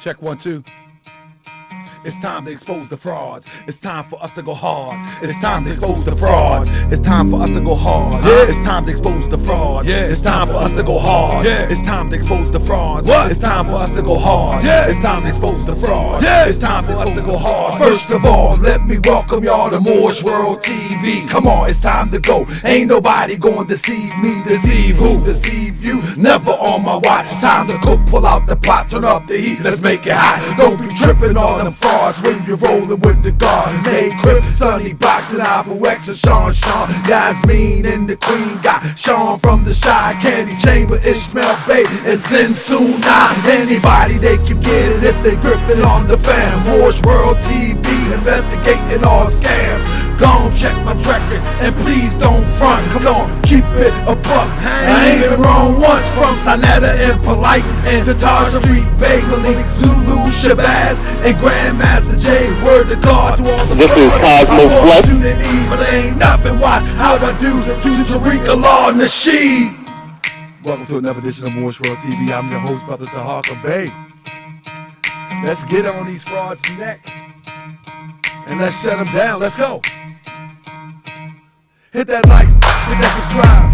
Check 1, 2. It's time to expose the frauds. It's time for us to go hard. It's time to expose the frauds. It's time for us to go hard. It's time to expose the frauds. It's time for us to go hard. It's time to expose the frauds. It's time for us to go hard. It's time to expose the frauds. It's time for us to go hard. First of all, let me welcome y'all to Boyce World TV. Come on, it's time to go. Ain't nobody gonna deceive me. Deceive who? Deceive you. Never on my watch. Time to cook, pull out the pot, turn up the heat. Let's make it hot. Don't be tripping on them frauds when you're rolling with the guard. Hey, Crip, Sonny, Box, and Apple X, and Sean, Yasmin, and the Queen got Sean from the Shy, Candy Chamber, Ishmael Bay, and Zinsuna. Anybody they can get it if they gripping on the fam. Boyce World TV, investigating all scams. Gon' check my record and please don't front. Come on, keep it a buck. I ain't been wrong once. From Sinetta and Polite and Taharkabey, Malik, Zulu, Shabazz, and Grandmaster Jay. Word to God to all the This is Cosmo Flex. But there ain't nothing. Watch how I do to Tariq Law Nasheed. Welcome to another edition of Boyce World TV. I'm your host, Brother Taharkabey. Let's get on these frauds' neck and let's shut them down. Let's go. Hit that like, hit that subscribe.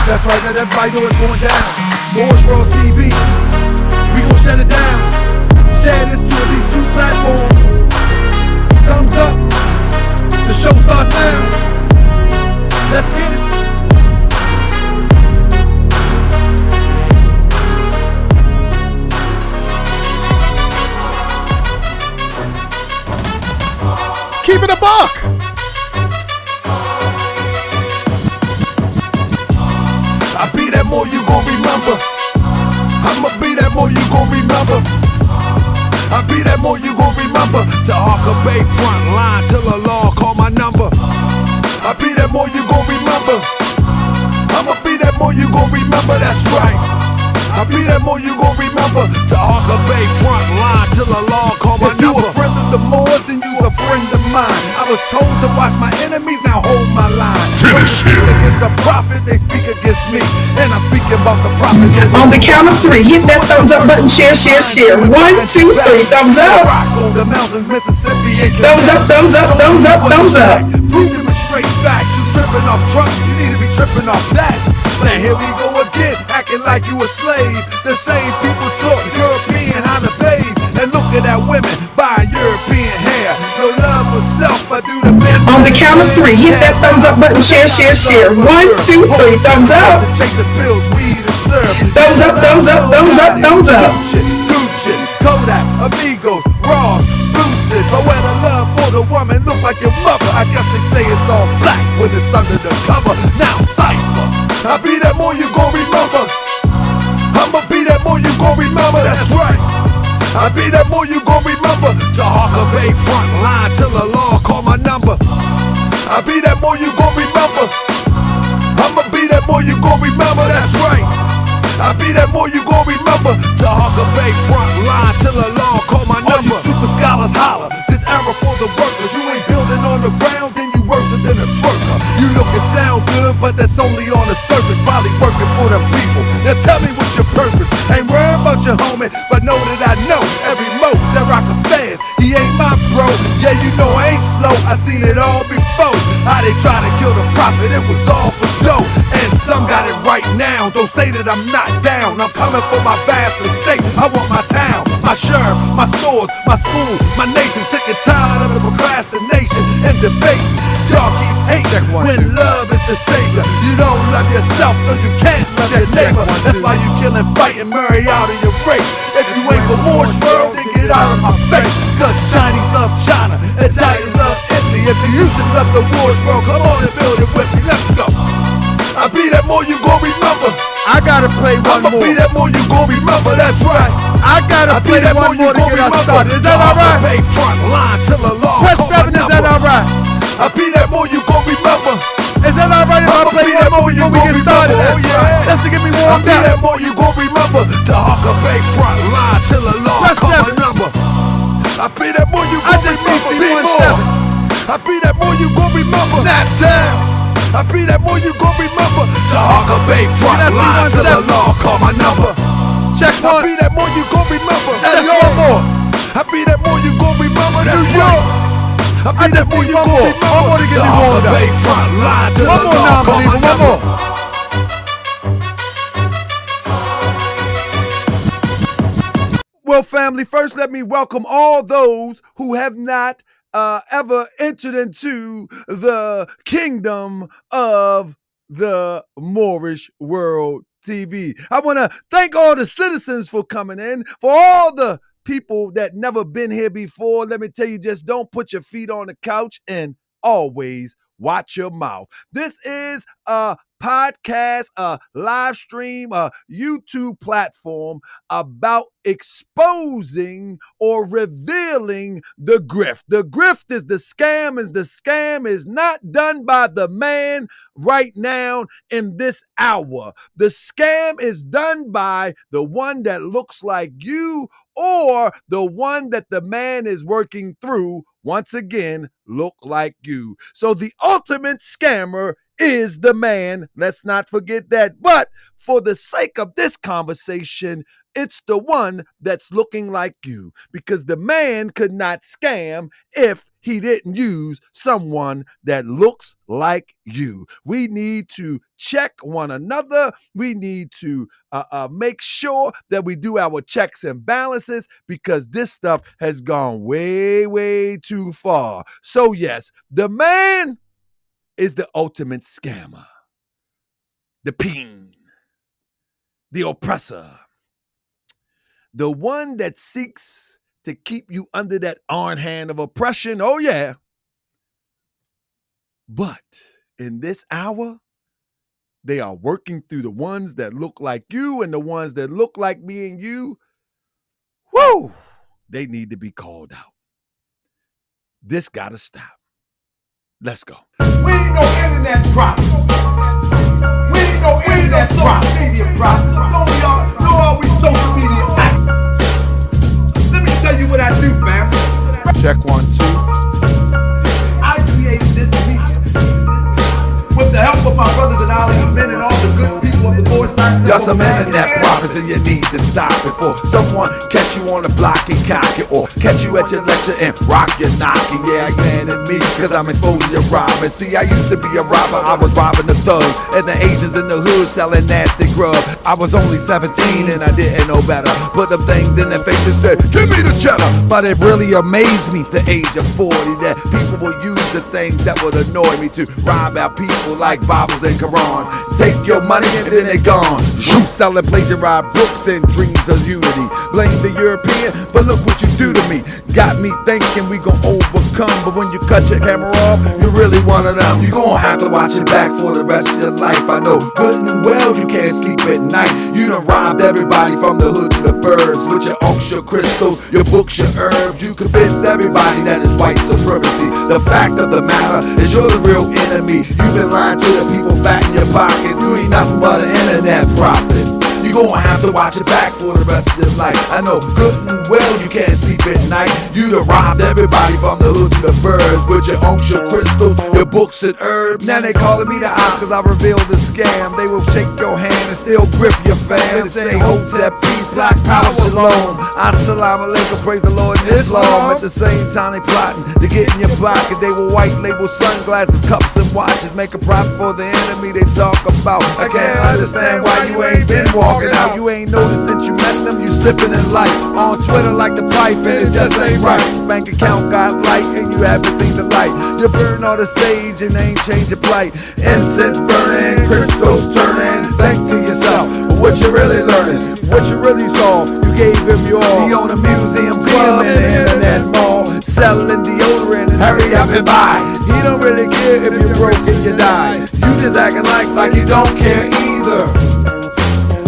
That's right, let everybody know it's going down. Boyce World TV, we gon' shut it down. Share this to these 2 platforms. Thumbs up. The show starts now. Let's get it. Keep it a buck. I be that more you gon' remember. I'ma be that more you gon' remember. I be that more you gon' remember. Taharkabey front line till the law call my number. I be that more you gon' remember. I'ma be that more you gon' remember. That's right. I be that more you gon' remember. Taharkabey front line till the law call my number. If you a friend of the Moors, then you a friend of mine. I was told to watch my enemies, now hold my line. Finish him. Against a prophet, they speak against me, and I'm speaking about the prophet. On the count of 3, hit that thumbs up button, share, share, share. 1, 2, 3, thumbs up. The mountains, Mississippi, Thumbs up, thumbs up, thumbs up, thumbs up. Proving with straight facts, you tripping off trucks, you need to be tripping off that. Now here we go again, acting like you a slave. The same people talk European how to bathe, and look at that women buying European hair. No love for self, but do the men. On the count of 3, hit that thumbs up button, share, share, share. 1, 2, 3, thumbs up. Chasing pills, weed, and syrup. Thumbs up, thumbs up, thumbs up, thumbs up. Gucci, Kodak, Amigos, Ross, Lucid. But when the love for the woman look like your mother, I guess they say it's all black when it's under the cover. Now cypher, I be that more you gon' remember. I'ma be that more you gon' remember. That's right. I be that more you gon' remember. Taharkabey front line till the law call my number. I be that more you gon' remember. I'ma be that more you gon' remember. That's right. I be that more you gon' remember. Taharkabey front line till the law call my number. All you super scholars holler. This era for the workers. You ain't building on the ground, then you worse than a twerker. You look and sound good, but that's only on the surface. Probably working for the people. Now tell me what's your purpose. Ain't worried about your homie, but know that I know every mo that rock a fast. He ain't my bro. Yeah, you know I ain't slow. I seen it all before. How they try to kill the prophet, it was all for dough. And some got it right now. Don't say that I'm not down. I'm coming for my vast estate. I want my town, my sheriff, my stores, my school, my nation. Sick and tired of the procrastination and debate. Y'all keep hating when love is the savior. You don't love yourself, so you can't love your neighbor. That's why you killing, fighting, marry out of your race. If you ain't for Boyce World, then get out of my face. Cause Chinese love China, Italians love Italy. If you used to love the Boyce World, come on and build it with me. Let's go. I be that more you gon' remember. I gotta play one I'ma more. be that more you gon' remember. That's right. I gotta play that one more to get us started. Is that alright? Front line till the law. Press 7, is that alright? I be that more you gon' remember. Is that alright if I play one more before we get started? Oh yeah. Just to get me I warmed be up. that more you gon' remember. Taharkabey front line till the law. Press Call my 7. number. I be that more you I gon' just need remember. Be more. 17. I be that more you gon' remember. That town. I be that more you gon' remember. Taharkabey front line till the law. Call my number. Check I one. be that more you gon' remember. Just Yo. one more. I be that more you gon' remember. That's New York. right. I be I that just more need you one gon' more. remember. One more to get me warmed up. Taharkabey front line to One the more law. non-believer. One more. Well, family, first let me welcome all those who have not ever entered into the kingdom of the Moorish World TV. I want to thank all the citizens for coming in, for all the people that never been here before. Let me tell you, just don't put your feet on the couch and always watch your mouth. This is a podcast, a live stream, a YouTube platform about exposing or revealing the grift. The grift is the scam, and the scam is not done by the man right now in this hour. The scam is done by the one that looks like you or the one that the man is working through, once again, look like you. So the ultimate scammer is the man. Let's not forget that. But for the sake of this conversation, it's the one that's looking like you, because the man could not scam if he didn't use someone that looks like you. We need to check one another. We need to make sure that we do our checks and balances, because this stuff has gone way, way too far. So yes, the man is the ultimate scammer, the peen, the oppressor, the one that seeks to keep you under that iron hand of oppression. Oh, yeah. But in this hour, they are working through the ones that look like you, and the ones that look like me and you. Woo! They need to be called out. This got to stop. Let's go. We ain't no internet props. We ain't no internet props. Media props. No, all we social media act. Let me tell you what I do, fam. Check 1, 2. I created this media with the help of my brothers and allies, men and all the good people of the Boyce Watkins. Y'all some internet prophets and you need to stop it before someone catch you on the block and cock it, or catch you at your lecture and rock your knocking. Yeah, you at me, cause I'm exposing your robbing. See, I used to be a robber, I was robbing the thugs, and the agents in the hood selling nasty grub. I was only 17 and I didn't know better. Put them things in their face and said, give me the cheddar. But it really amazed me, the age of 40, that people will use the things that would annoy me to rob our people like Bibles and Qurans. Take your money and then they're gone. You selling plagiarized books and dreams of unity. Blame the European, but look what you do to me. Got me thinking we gon' overcome, but when you cut your camera off, you're really one of them. You gon' have to watch it back for the rest of your life. I know good and well you can't sleep at night. You done robbed everybody from the hood to the burbs with your unks, your crystals, your books, your herbs. You convinced everybody that it's white supremacy. The fact of the matter is you're the real enemy. You've been lying to the people fat in your pockets. You ain't nothing but an internet prophet. You gon' have to watch it back for the rest of your life. I know good and well you can't sleep at night. You done robbed everybody from the hood to the birds with your unks, your crystals, your books and herbs. Now they calling me the op cause I revealed the scam. They will shake your hand and still grip your fam and say Hotep, peace, black power, shalom. Assalamu alaikum, praise the Lord in Islam. At the same time they plotting to get in your pocket. They will white label sunglasses, cups and watches, make a profit for the enemy they talk about. I can't understand why you ain't been walking out. You ain't noticed since you met them, you slipping in life. On Twitter like the pipe and it just ain't right. Bank account got light and you haven't seen the light. You burn on the stage and ain't change your plight. Incense burning, crystals turning. Think to yourself, what you really learning, what you really saw. You gave him your all. He own a museum club in the internet mall, selling deodorant and hurry up and buy. He don't really care if you're broke and you die. You just acting like you don't care either.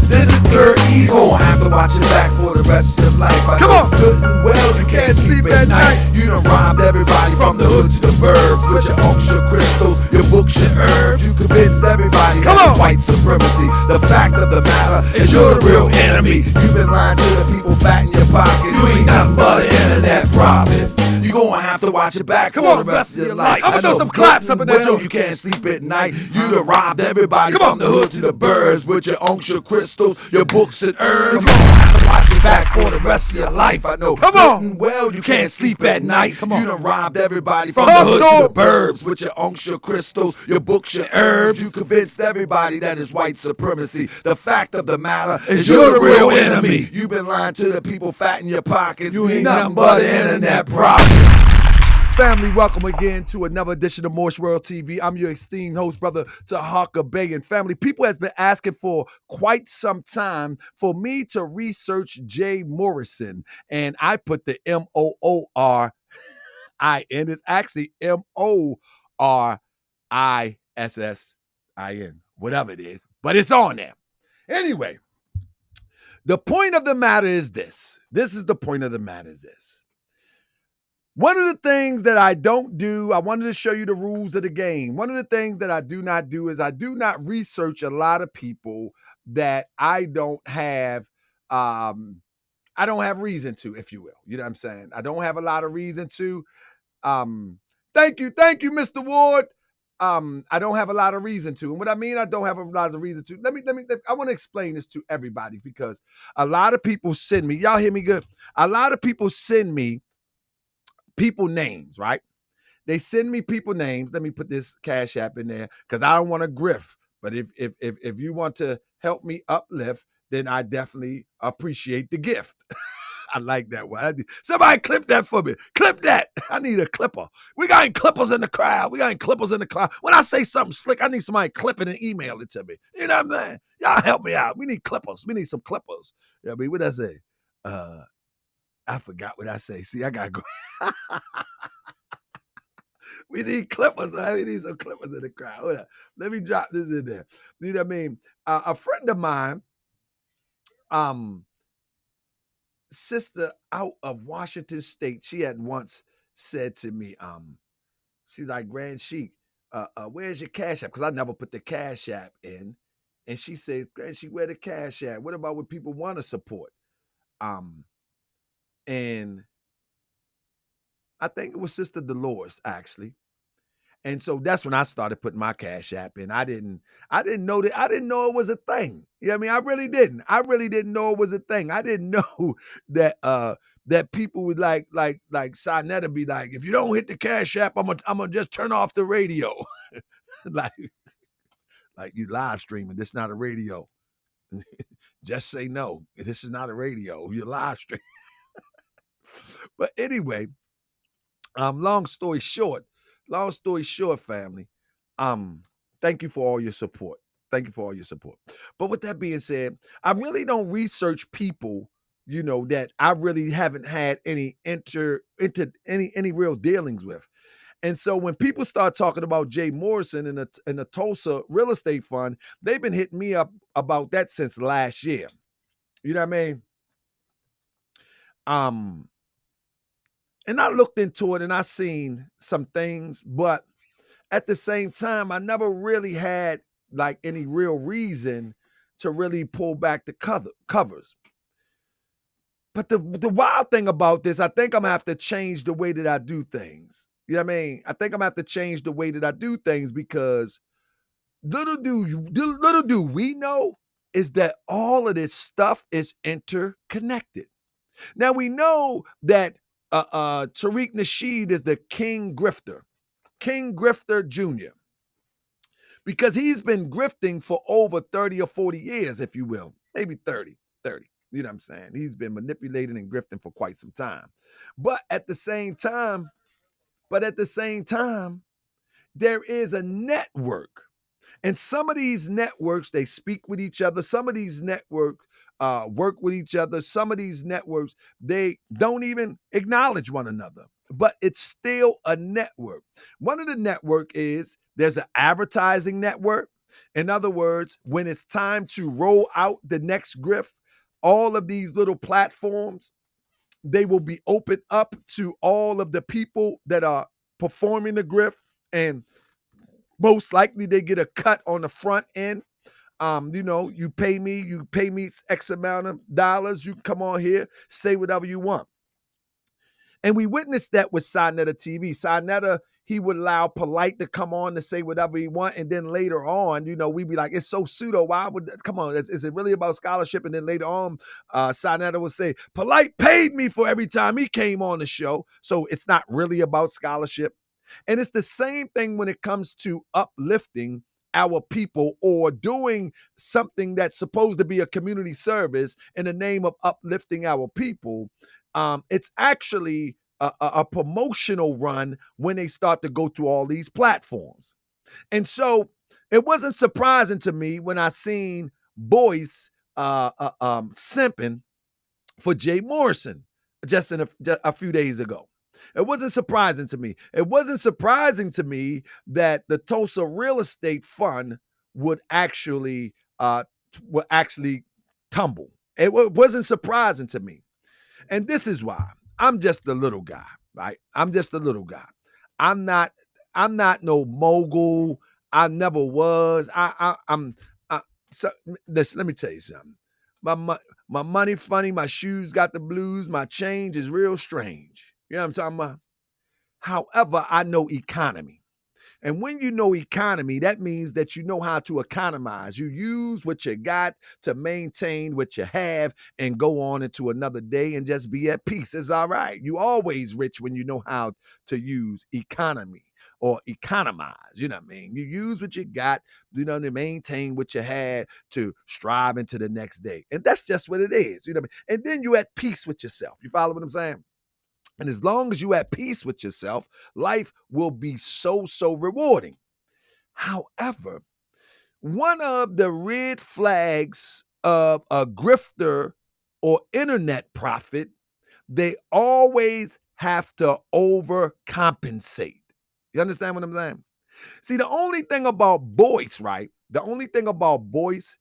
This is pure evil. Have to watch it back for the rest of your life. I Come know on. good and well you can't sleep at night. You done robbed everybody from the hood to the burbs with your unks, your crystals, your books, your herbs. You convinced everybody Come that on. it's white supremacy. The fact of the matter is you're the real enemy. You've been lying to the people fat in your pocket. You ain't nothing but an internet prophet. You gonna have have to watch your back Come for on. the rest of your life. I'ma I throw know some claps up in that well joint. you can't sleep at night. You done robbed everybody Come on. from the hood to the birds with your unks, your crystals, your books and herbs. You have to watch your back for the rest of your life. I know Come on. well you can't sleep at night. Come on. You done robbed everybody from Talk the hood to to the burbs with your unks, your crystals, your books, your herbs. You convinced everybody that is white supremacy. The fact of the matter is you're the real enemy. You've been lying to the people fat in your pockets. You ain't nothing but an internet prophet. Family, welcome again to another edition of Morse World TV. I'm your esteemed host, Brother Taharkabey. And family, people has been asking for quite some time for me to research Jay Morrison. And I put the Moorin. It's actually Morissin, whatever it is. But it's on there. Anyway, the point of the matter is this. This is the point of the matter is this. One of the things that I don't do, I wanted to show you the rules of the game. One of the things that I do not do is I do not research a lot of people that I don't have reason to, if you will. You know what I'm saying? I don't have a lot of reason to. Thank you, Mr. Ward. I don't have a lot of reason to. And what I mean, I don't have a lot of reason to. I want to explain this to everybody because a lot of people send me, y'all hear me good? A lot of people send me people names, right? They send me people names. Let me put this Cash App in there because I don't want to grift. But if you want to help me uplift, then I definitely appreciate the gift. I like that one. Somebody clip that for me. Clip that. I need a clipper. We got any clippers in the crowd. When I say something slick, I need somebody clip it and email it to me. You know what I'm saying? Y'all help me out. We need clippers. We need some clippers. You know what I mean? What I say? I forgot what I say. See, I got to go. We need clippers. We need some clippers in the crowd. Hold up. Let me drop this in there. You know what I mean? A friend of mine, sister out of Washington State, she had once said to me, she's like, Grand Sheik, where's your Cash App? Because I never put the Cash App in. And she says, Grand Sheik, where the Cash App? What about what people want to support? And I think it was Sister Dolores, actually. And so that's when I started putting my Cash App in. I didn't know it was a thing. You know what I mean? I really didn't know it was a thing. I didn't know that that people would like Sinetta be like, if you don't hit the Cash App, I'm gonna just turn off the radio. like you live streaming. This is not a radio. Just say no. This is not a radio. You're live streaming. But anyway, long story short, family, thank you for all your support. But with that being said, I really don't research people, you know, that I really haven't had any any real dealings with. And so when people start talking about Jay Morrison and the Tulsa Real Estate Fund, they've been hitting me up about that since last year. You know what I mean? And I looked into it and I seen some things, but at the same time, I never really had like any real reason to really pull back the covers. But the wild thing about this, I think I'm gonna have to change the way that I do things. You know what I mean? I think I'm gonna have to change the way that I do things because little do we know is that all of this stuff is interconnected. Now we know that Tariq Nasheed is the King Grifter Jr. because he's been grifting for over 30 or 40 years, if you will, maybe 30. You know what I'm saying? He's been manipulating and grifting for quite some time. But at the same time, there is a network. And some of these networks, they speak with each other. Some of these networks work with each other. Some of these networks, they don't even acknowledge one another. But it's still a network. One of the network is there's an advertising network. In other words, when it's time to roll out the next grift, all of these little platforms, they will be opened up to all of the people that are performing the grift, and most likely they get a cut on the front end. You know, you pay me X amount of dollars, you come on here, say whatever you want. And we witnessed that with Sinetta TV. Sinetta, he would allow Polite to come on to say whatever he want, and then later on, we'd be like, it's so pseudo. Why would come on? Is it really about scholarship? And then later on, Sinetta would say, Polite paid me for every time he came on the show, so it's not really about scholarship. And it's the same thing when it comes to uplifting our people or doing something that's supposed to be a community service in the name of uplifting our people. It's actually a promotional run when they start to go through all these platforms. And so it wasn't surprising to me when I seen Boyce simping for Jay Morrison just a few days ago. It wasn't surprising to me. It wasn't surprising to me that the Tulsa Real Estate Fund would actually tumble. It wasn't surprising to me. And this is why. I'm just a little guy, right? I'm just a little guy. I'm not no mogul. I never was. So let me tell you something. My money funny, my shoes got the blues, my change is real strange. You know what I'm talking about? However, I know economy. And when you know economy, that means that you know how to economize. You use what you got to maintain what you have and go on into another day and just be at peace. It's all right. You always rich when you know how to use economy or economize. You know what I mean? You use what you got, to maintain what you had to strive into the next day. And that's just what it is. You know what I mean? And then you at peace with yourself. You follow what I'm saying? And as long as you're at peace with yourself, life will be so rewarding. However, one of the red flags of a grifter or internet prophet, they always have to overcompensate. You understand what I'm saying? See, the only thing about Boyce, right? The only thing about Boyce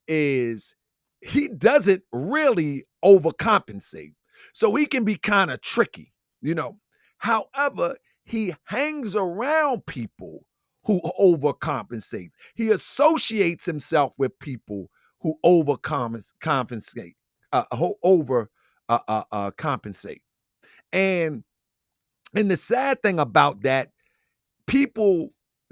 is he doesn't really overcompensate. So he can be kind of tricky, However, he hangs around people who overcompensate. He associates himself with people who overcompensate, compensate. And the sad thing about that,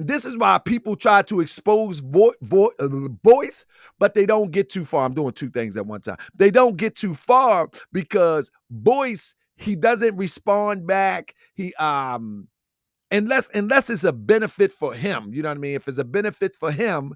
this is why people try to expose Boyce, but they don't get too far. I'm doing two things at one time. They don't get too far because Boyce, he doesn't respond back. He unless it's a benefit for him, you know what I mean? If it's a benefit for him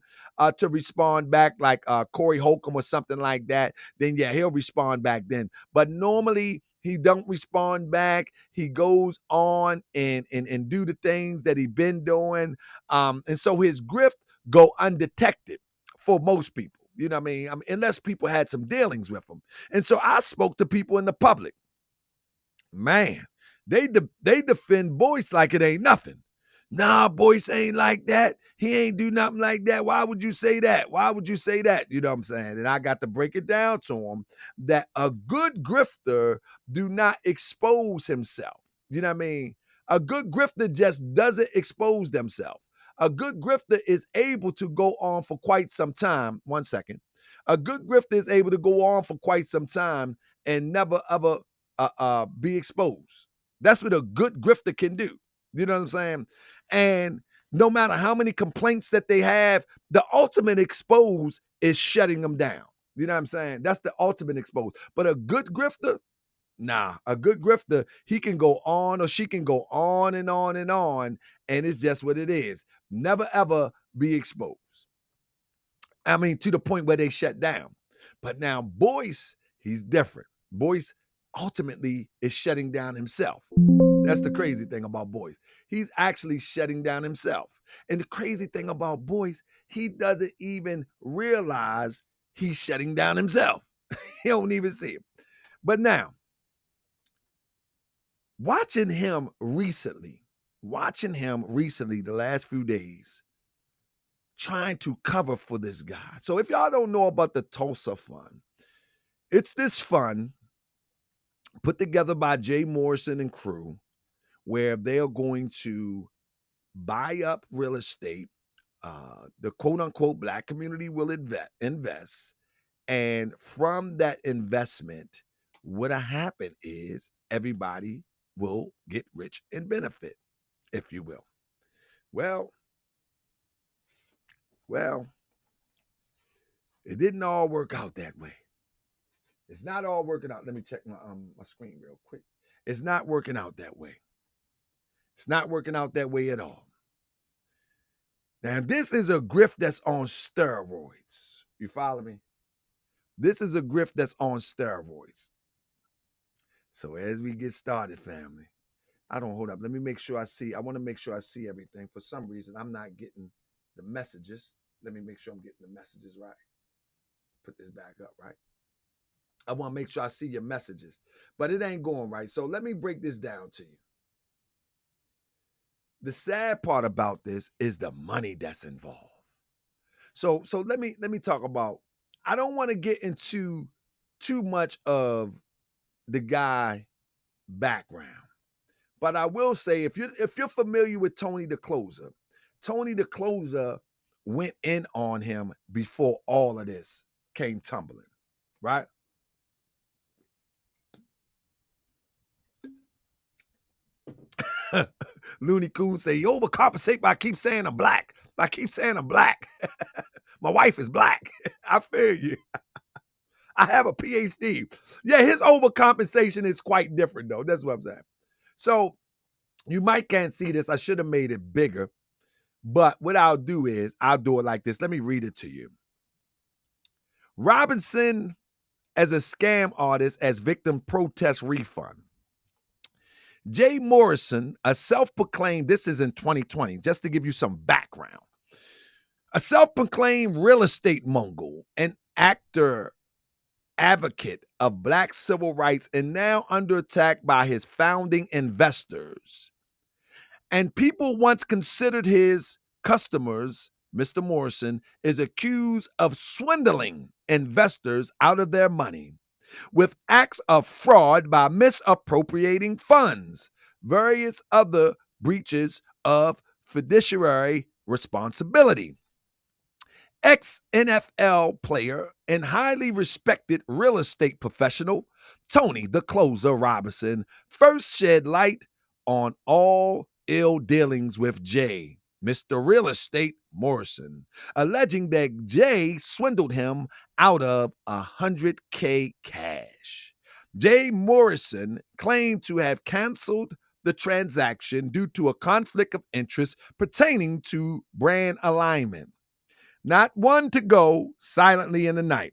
to respond back, like Corey Holcomb or something like that, then yeah, he'll respond back then. But normally he don't respond back. He goes on and do the things that he been doing, and so his grift go undetected for most people. You know what I mean? Unless people had some dealings with him. And so I spoke to people in the public. Man, they defend Boyce like it ain't nothing. Nah, Boyce ain't like that. He ain't do nothing like that. Why would you say that? Why would you say that? You know what I'm saying? And I got to break it down to him that a good grifter do not expose himself. You know what I mean? A good grifter just doesn't expose themselves. A good grifter is able to go on for quite some time. One second. A good grifter is able to go on for quite some time and never ever be exposed. That's what a good grifter can do. You know what I'm saying? And no matter how many complaints that they have, the ultimate expose is shutting them down. You know what I'm saying? That's the ultimate expose. But a good grifter, nah, a good grifter, he can go on or she can go on and on and on, and it's just what it is. Never ever be exposed. I mean, to the point where they shut down. But now Boyce, he's different. Boyce ultimately is shutting down himself. That's the crazy thing about Boyce. He's actually shutting down himself. And the crazy thing about Boyce, he doesn't even realize he's shutting down himself. He don't even see it. But now, watching him recently, the last few days, trying to cover for this guy. So if y'all don't know about the Tulsa Fund, it's this fund put together by Jay Morrison and crew, where they are going to buy up real estate. The quote unquote black community will invest. And from that investment, what'll happen is everybody will get rich and benefit, if you will. Well, it didn't all work out that way. It's not all working out. Let me check my screen real quick. It's not working out that way. It's not working out that way at all. Now, this is a grift that's on steroids. You follow me? This is a grift that's on steroids. So as we get started, family, hold up. Let me make sure I see. I want to make sure I see everything. For some reason, I'm not getting the messages. Let me make sure I'm getting the messages right. Put this back up, right? I want to make sure I see your messages, but it ain't going right. So let me break this down to you. The sad part about this is the money that's involved. So let me talk about, I don't want to get into too much of the guy background, but I will say, if you're familiar with Tony the Closer went in on him before all of this came tumbling, right? Looney Coon say, you overcompensate by keep saying I'm black. My wife is black. I feel you. I have a PhD. Yeah, his overcompensation is quite different, though. That's what I'm saying. So you might can't see this. I should have made it bigger. But what I'll do is I'll do it like this. Let me read it to you. Robinson as a scam artist as victim protest refund. Jay Morrison, a self-proclaimed, this is in 2020, just to give you some background, a self-proclaimed real estate mogul, an actor, advocate of black civil rights, and now under attack by his founding investors. And people once considered his customers, Mr. Morrison, is accused of swindling investors out of their money with acts of fraud by misappropriating funds, various other breaches of fiduciary responsibility. Ex-NFL player and highly respected real estate professional, Tony the Closer Robinson, first shed light on all ill dealings with Jay, Mr. Real Estate Morrison, alleging that Jay swindled him out of $100K cash. Jay Morrison claimed to have canceled the transaction due to a conflict of interest pertaining to brand alignment. Not one to go silently in the night.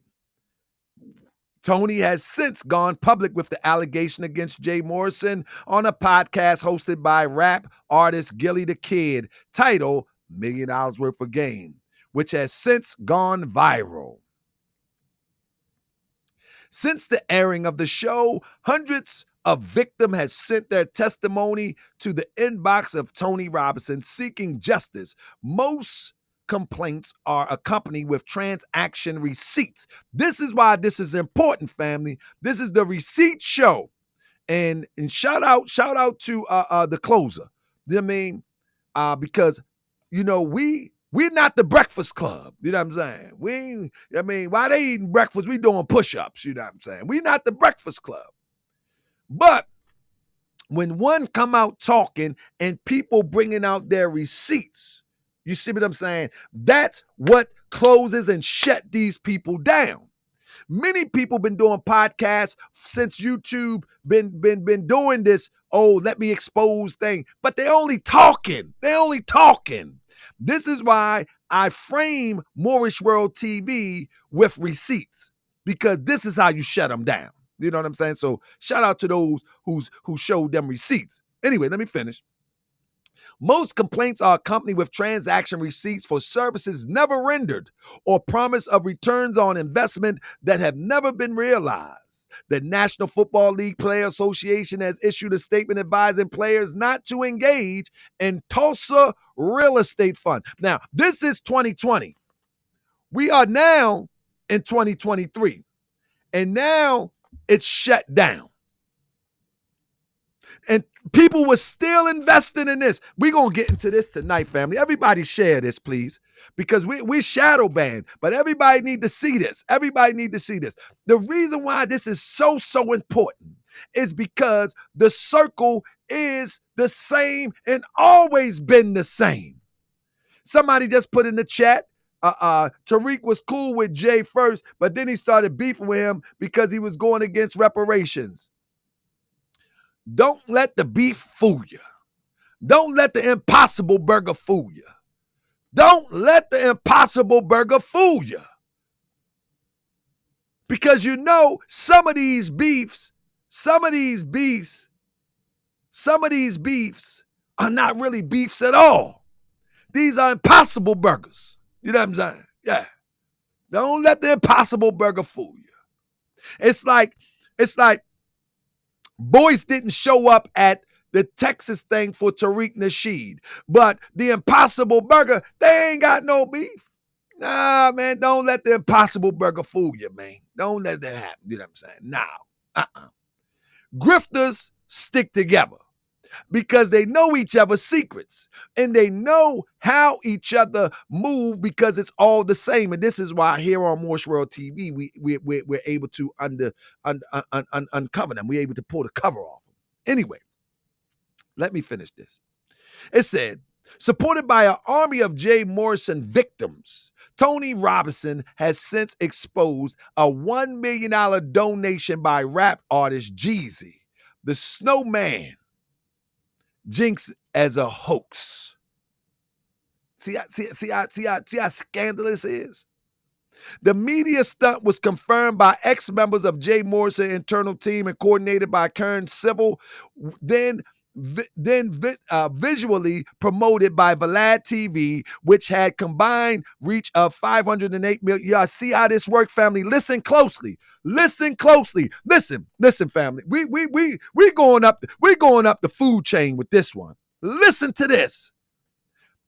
Tony has since gone public with the allegation against Jay Morrison on a podcast hosted by rap artist Gilly the Kid, titled $1 Million Worth of Game, which has since gone viral. Since the airing of the show, hundreds of victims have sent their testimony to the inbox of Tony Robinson seeking justice. Most complaints are accompanied with transaction receipts. This is why this is important, family. This is the receipt show. And shout out to the Closer. You know what I mean? Because, you know, we're not the Breakfast Club. You know what I'm saying? While they eating breakfast, we doing push-ups. You know what I'm saying? We're not the Breakfast Club. But when one come out talking and people bringing out their receipts, you see what I'm saying? That's what closes and shut these people down. Many people been doing podcasts since YouTube been doing this, let me expose thing. But they only talking. This is why I frame Moorish World TV with receipts, because this is how you shut them down. You know what I'm saying? So shout out to those who showed them receipts. Anyway, let me finish. Most complaints are accompanied with transaction receipts for services never rendered or promise of returns on investment that have never been realized. The National Football League Player Association has issued a statement advising players not to engage in Tulsa Real Estate Fund. Now, this is 2020. We are now in 2023, and now it's shut down. And people were still investing in this. We're going to get into this tonight, family. Everybody share this, please, because we're shadow banned, but everybody need to see this. The reason why this is so important, is because the circle is the same and always been the same. Somebody just put in the chat, Tariq was cool with Jay first, but then he started beefing with him because he was going against reparations. Don't let the beef fool you. Don't let the Impossible Burger fool you. Don't let the Impossible Burger fool you. Because you know some of these beefs are not really beefs at all. These are Impossible Burgers. You know what I'm saying? Yeah. Don't let the Impossible Burger fool you. It's like Boyce didn't show up at the Texas thing for Tariq Nasheed, but the Impossible Burger, they ain't got no beef. Nah, man, don't let the Impossible Burger fool you, man. Don't let that happen. You know what I'm saying? Now, grifters stick together because they know each other's secrets and they know how each other move because it's all the same. And this is why here on Morse World TV, we're able to uncover them. We're able to pull the cover off. Anyway, let me finish this. It said, supported by an army of Jay Morrison victims, Tony Robinson has since exposed a $1 million donation by rap artist Jeezy, the Snowman, jinx as a hoax. See how scandalous it is? The media stunt was confirmed by ex-members of Jay Morrison internal team and coordinated by Kern Civil, then visually promoted by Vlad TV, which had combined reach of 508 million. Y'all see how this works, family? Listen closely. Listen, family. We going up the food chain with this one. Listen to this.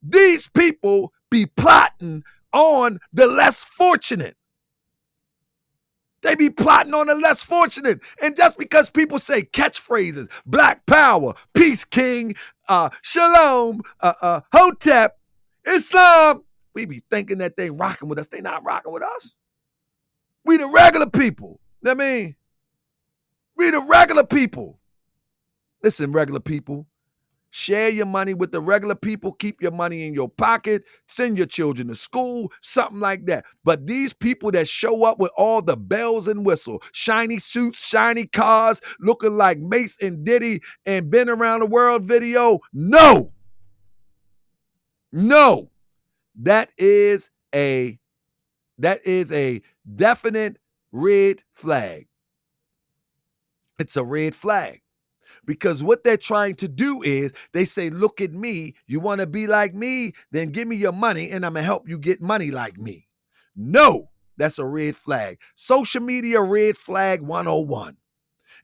These people be plotting on the less fortunate. They be plotting on the less fortunate. And just because people say catchphrases, Black Power, Peace King, Shalom, Hotep, Islam, we be thinking that they rocking with us. They not rocking with us. We the regular people. You know what I mean? We the regular people. Listen, regular people. Share your money with the regular people. Keep your money in your pocket. Send your children to school, something like that. But these people that show up with all the bells and whistles, shiny suits, shiny cars, looking like Mace and Diddy and Been Around the World video, no. That is a definite red flag. It's a red flag. Because what they're trying to do is they say, look at me. You want to be like me? Then give me your money and I'm going to help you get money like me. No, that's a red flag. Social media red flag 101.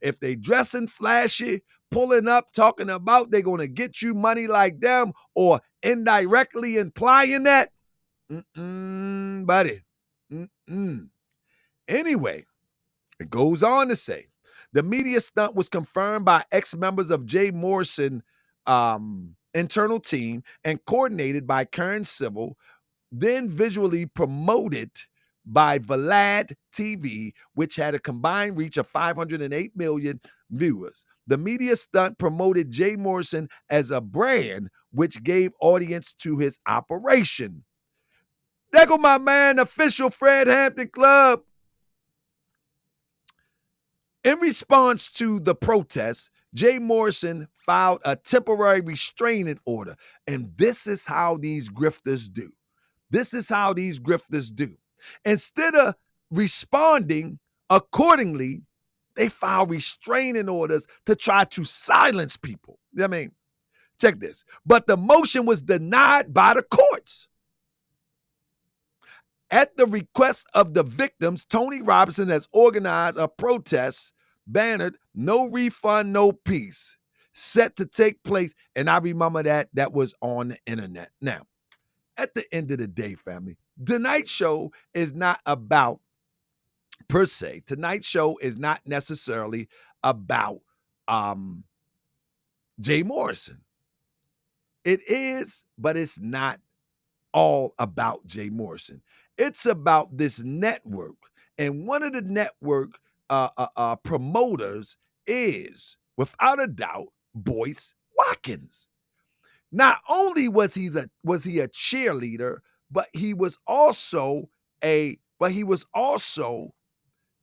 If they dressing flashy, pulling up, talking about they're going to get you money like them or indirectly implying that, buddy. Anyway, it goes on to say, the media stunt was confirmed by ex-members of Jay Morrison internal team and coordinated by Kern Civil, then visually promoted by Vlad TV, which had a combined reach of 508 million viewers. The media stunt promoted Jay Morrison as a brand, which gave audience to his operation. There go my man, official Fred Hampton Club. In response to the protests, Jay Morrison filed a temporary restraining order. And this is how these grifters do. Instead of responding accordingly, they file restraining orders to try to silence people. I mean, check this. But the motion was denied by the courts. At the request of the victims, Tony Robinson has organized a protest bannered "No Refund, No Peace," set to take place. And I remember that was on the internet. Now, at the end of the day, family, tonight's show is not about, per se, tonight's show is not necessarily about Jay Morrison. It is, but it's not all about Jay Morrison. It's about this network. And one of the network promoters is, without a doubt, Boyce Watkins. Not only was he a cheerleader, but he was also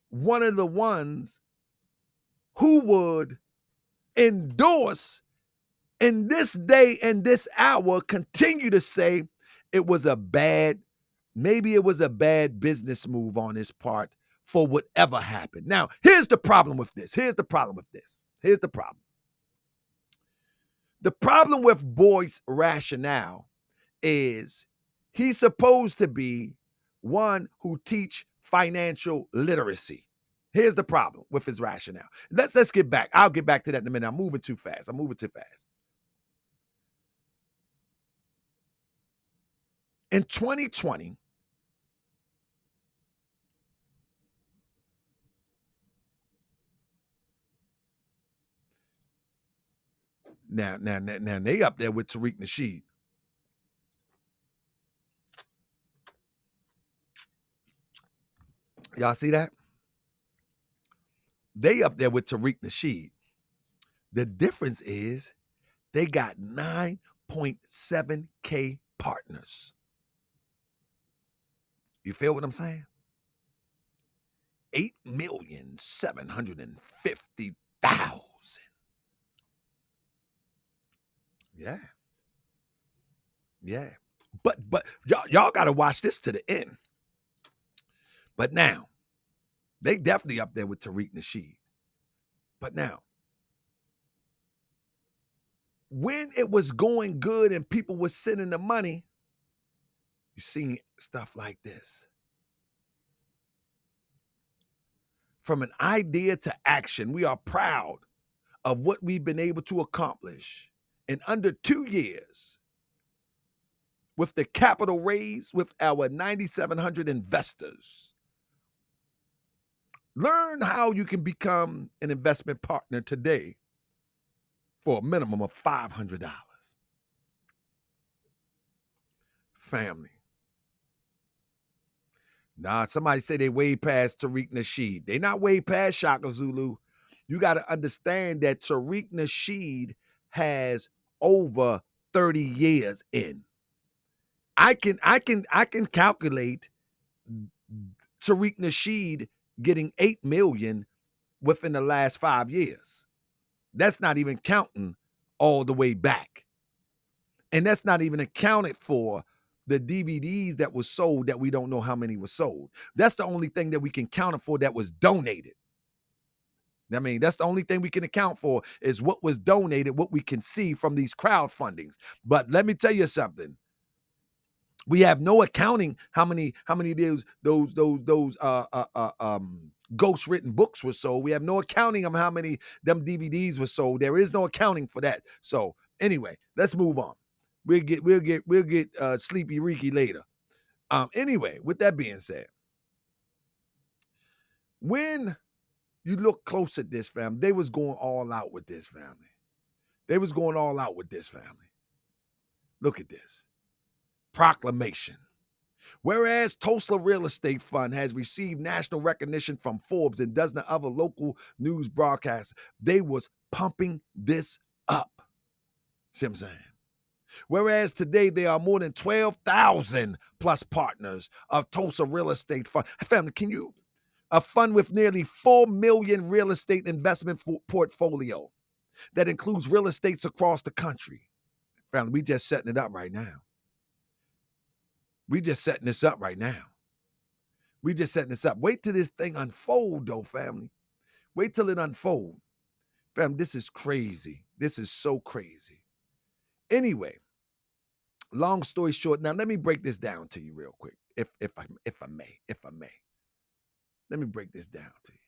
one of the ones who would endorse in this day and this hour, continue to say it was a bad business move on his part for whatever happened. Now, here's the problem with this. Here's the problem. The problem with Boyce's rationale is he's supposed to be one who teach financial literacy. Here's the problem with his rationale. Let's get back. I'll get back to that in a minute. I'm moving too fast. In 2020, now they up there with Tariq Nasheed. Y'all see that? They up there with Tariq Nasheed. The difference is they got 9.7K partners. You feel what I'm saying? 8,750,000. Yeah. But y'all gotta watch this to the end. But now, they definitely up there with Tariq Nasheed. But now, when it was going good and people were sending the money, you see stuff like this. From an idea to action, we are proud of what we've been able to accomplish in under 2 years with the capital raise with our 9,700 investors. Learn how you can become an investment partner today for a minimum of $500. Family. Nah, somebody say they way past Tariq Nasheed. They not way past Shaka Zulu. You got to understand that Tariq Nasheed has over 30 years in. I can calculate Tariq Nasheed getting 8 million within the last 5 years. That's not even counting all the way back. And that's not even accounted for the DVDs that was sold that we don't know how many were sold. That's the only thing that we can count for that was donated. I mean, that's the only thing we can account for is what was donated, what we can see from these crowdfundings. But let me tell you something. We have no accounting how many of those ghost written books were sold. We have no accounting of how many them DVDs were sold. There is no accounting for that. So anyway, let's move on. We'll get Sleepy Ricky later. Anyway, with that being said, when you look close at this family, they was going all out with this family. Look at this. Proclamation. Whereas Tulsa Real Estate Fund has received national recognition from Forbes and dozens of other local news broadcasts, they was pumping this up. See what I'm saying? Whereas today there are more than 12,000 plus partners of Tulsa Real Estate Fund. Family, a fund with nearly 4 million real estate investment portfolio that includes real estates across the country. Family, we just setting it up right now. Wait till this thing unfold, though, family. Wait till it unfold. Family, this is crazy. This is so crazy. Anyway, long story short, now let me break this down to you real quick, if I may. Let me break this down to you.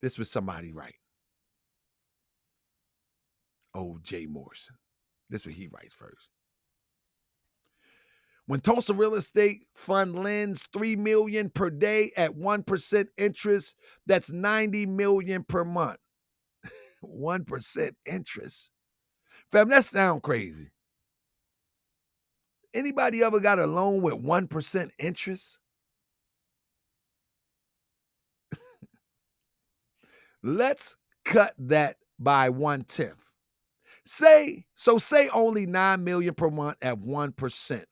This was somebody right. Oh, Jay Morrison. This is what he writes first. When Tulsa Real Estate Fund lends $3 million per day at 1% interest, that's $90 million per month. 1% interest. Fam, that sound crazy. Anybody ever got a loan with 1% interest? Let's cut that by 1/10. Say only 9 million per month at 1%.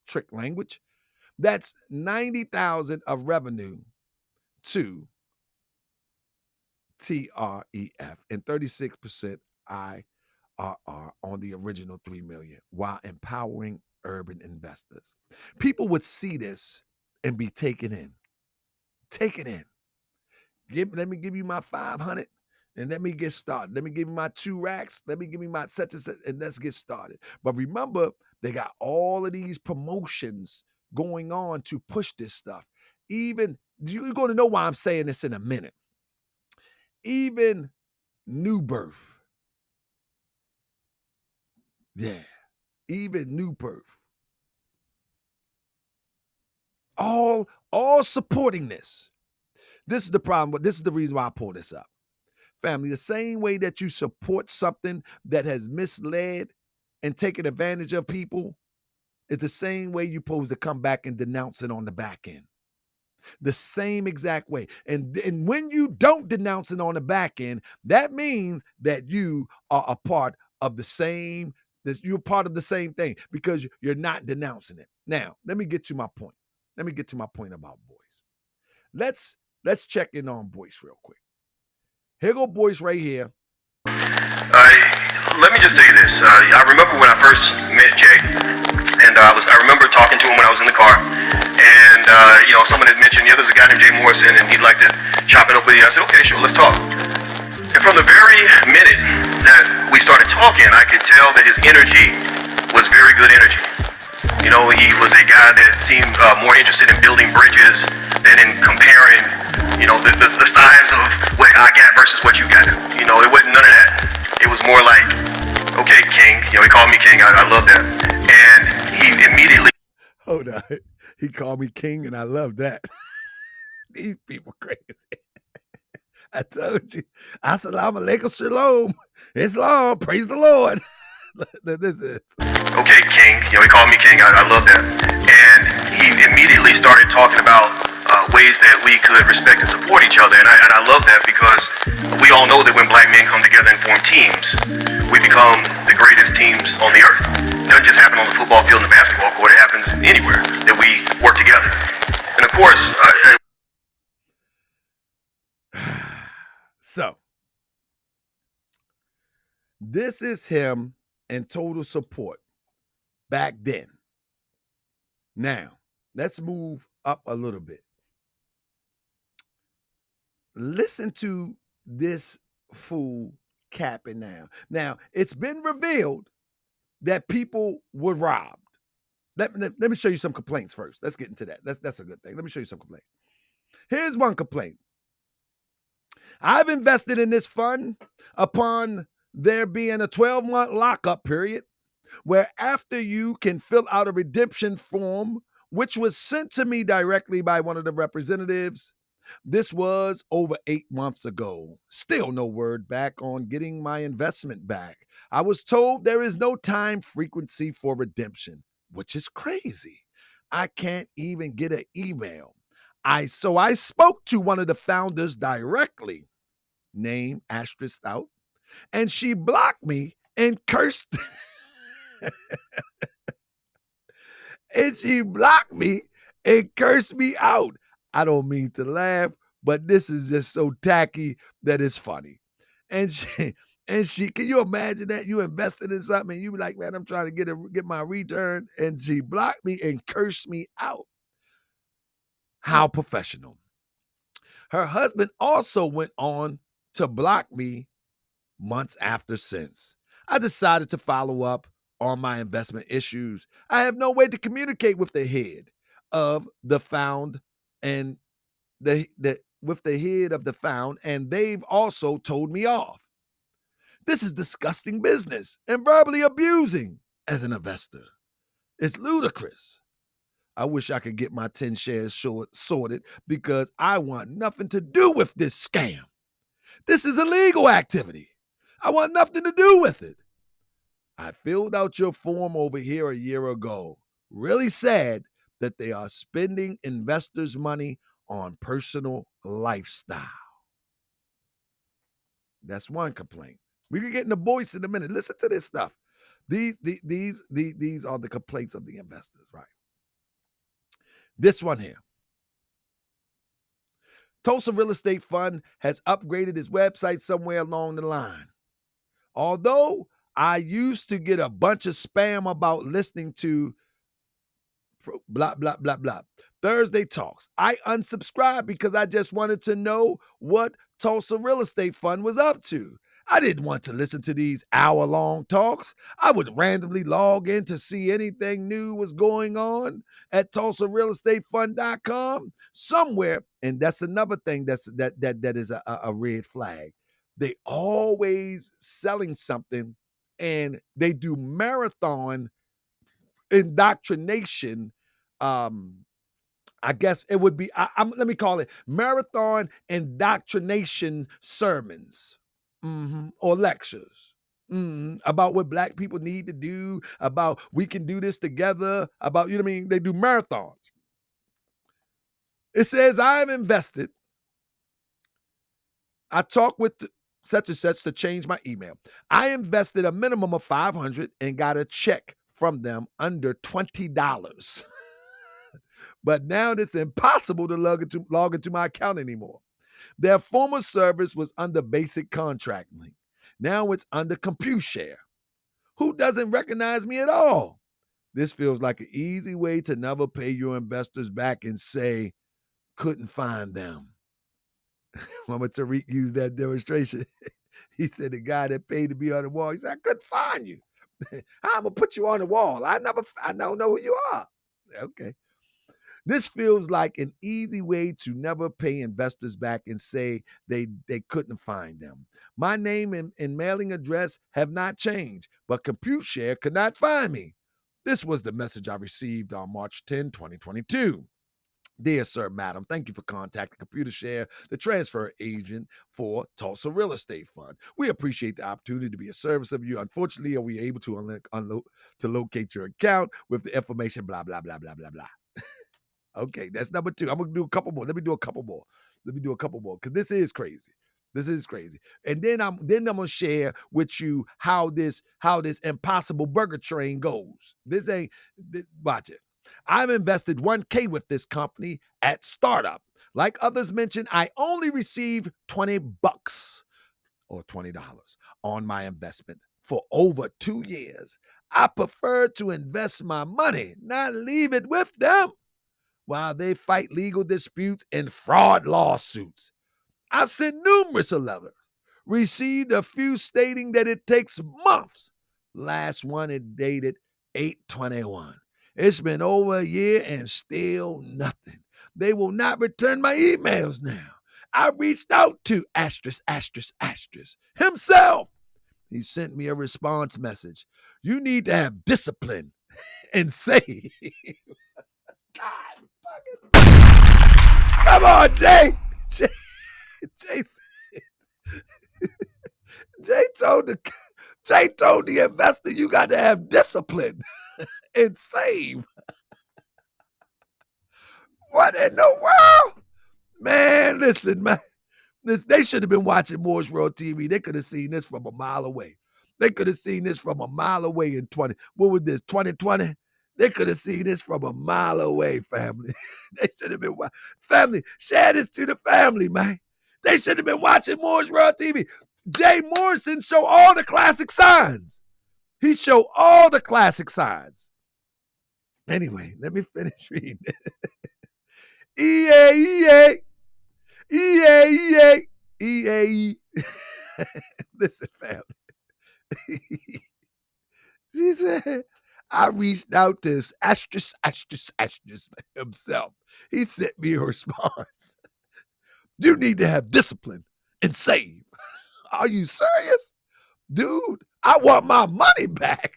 Trick language. That's 90,000 of revenue to TREF and 36% IRR on the original 3 million while empowering urban investors. People would see this and be taken in. Take it in. Let me give you my 500 and let me get started. Let me give you my 2 racks. Let me give you my such and such and let's get started. But remember, they got all of these promotions going on to push this stuff. Even, you're going to know why I'm saying this in a minute. Even new birth. Yeah. Even new birth. All supporting this. This is the problem. This is the reason why I pull this up. Family, the same way that you support something that has misled and taken advantage of people is the same way you're supposed to come back and denounce it on the back end. The same exact way. And when you don't denounce it on the back end, that means that you are a part of the same, that you're part of the same thing because you're not denouncing it. Now, let me get to my point. Let me get to my point about Boyce. Let's check in on Boyce real quick. Here go Boyce right here. Let me just say this. I remember when I first met Jay, and I remember talking to him when I was in the car, and someone had mentioned, there's a guy named Jay Morrison, and he'd like to chop it up with you. I said, okay, sure, let's talk. And from the very minute that we started talking, I could tell that his energy was very good energy. He was a guy that seemed more interested in building bridges than in comparing, the size of what I got versus what you got. It wasn't none of that. It was more like, okay, King. He called me King. I love that. And he immediately. Hold on. He called me King, and I love that. These people crazy. I told you. Assalamu alaikum shalom. Islam. Praise the Lord. This is. Okay, King. He called me King. I love that. And he immediately started talking about ways that we could respect and support each other. And I love that because we all know that when black men come together and form teams, we become the greatest teams on the earth. It doesn't just happen on the football field and the basketball court. It happens anywhere that we work together. And of course... So, this is him in total support back then. Now, let's move up a little bit. Listen to this fool capping now. Now, it's been revealed that people were robbed. Let me show you some complaints first. Let's get into that. That's a good thing. Let me show you some complaints. Here's one complaint. I've invested in this fund upon there being a 12-month lockup period where after you can fill out a redemption form, which was sent to me directly by one of the representatives. This was over 8 months ago. Still no word back on getting my investment back. I was told there is no time frequency for redemption, which is crazy. I can't even get an email. So I spoke to one of the founders directly, name asterisk out, and she blocked me and cursed. And she blocked me and cursed me out. I don't mean to laugh, but this is just so tacky that it's funny. And she, can you imagine that? You invested in something and you be like, man, I'm trying to get my return. And she blocked me and cursed me out. How professional. Her husband also went on to block me months after since. I decided to follow up on my investment issues. I have no way to communicate with the head of the found and with the head of the found, and they've also told me off. This is disgusting business and verbally abusing as an investor. It's ludicrous. I wish I could get my 10 shares sorted because I want nothing to do with this scam. This is illegal activity. I want nothing to do with it. I filled out your form over here a year ago. Really sad that they are spending investors' money on personal lifestyle. That's one complaint. We can get into Boyce in a minute. Listen to this stuff. These are the complaints of the investors, right? This one here. Tulsa Real Estate Fund has upgraded its website somewhere along the line. Although I used to get a bunch of spam about listening to blah, blah, blah, blah. Thursday Talks. I unsubscribed because I just wanted to know what Tulsa Real Estate Fund was up to. I didn't want to listen to these hour-long talks. I would randomly log in to see anything new was going on at TulsaRealEstateFund.com somewhere. And that's another thing that is a red flag. They always selling something, and they do marathon indoctrination. I guess it would be, let me call it marathon indoctrination sermons or lectures about what Black people need to do, about we can do this together, about, you know what I mean? They do marathons. It says, I'm invested. I talked with such and such to change my email. I invested a minimum of $500 and got a check from them under $20. But now it's impossible to log into my account anymore. Their former service was under basic contract link. Now it's under CompuShare. Who doesn't recognize me at all? This feels like an easy way to never pay your investors back and say, couldn't find them. Mama Tariq used that demonstration. He said the guy that paid to be on the wall, he said, I couldn't find you. I'm going to put you on the wall. I don't know who you are. Okay. This feels like an easy way to never pay investors back and say they couldn't find them. My name and mailing address have not changed, but CompuShare could not find me. This was the message I received on March 10, 2022. Dear Sir, Madam, thank you for contacting CompuShare, the transfer agent for Tulsa Real Estate Fund. We appreciate the opportunity to be of service of you. Unfortunately, are we able to locate your account with the information, blah, blah, blah, blah, blah, blah. Okay, that's number 2. I'm going to do a couple more. Let me do a couple more because this is crazy. And then I'm going to share with you how this impossible burger train goes. Watch it. I've invested $1K with this company at startup. Like others mentioned, I only received $20 or $20 on my investment for over 2 years. I prefer to invest my money, not leave it with them while they fight legal disputes and fraud lawsuits. I've sent numerous letters, received a few stating that it takes months. Last one it dated 8/21. It's been over a year and still nothing. They will not return my emails now. I reached out to *** himself. He sent me a response message. You need to have discipline and say, God fucking. Come on, Jay. Jay told the investor you got to have discipline and save. What in the world? Man, listen, man. They should have been watching Moore's World TV. They could have seen this from a mile away. In 2020? They could have seen this from a mile away, family. They should have been watching. Family, share this to the family, man. They should have been watching Moore's World TV. Jay Morrison showed all the classic signs. He showed all the classic signs. Anyway, let me finish reading. EAE. Listen, family. She said, I reached out to himself. He sent me a response. You need to have discipline and save. Are you serious? Dude, I want my money back.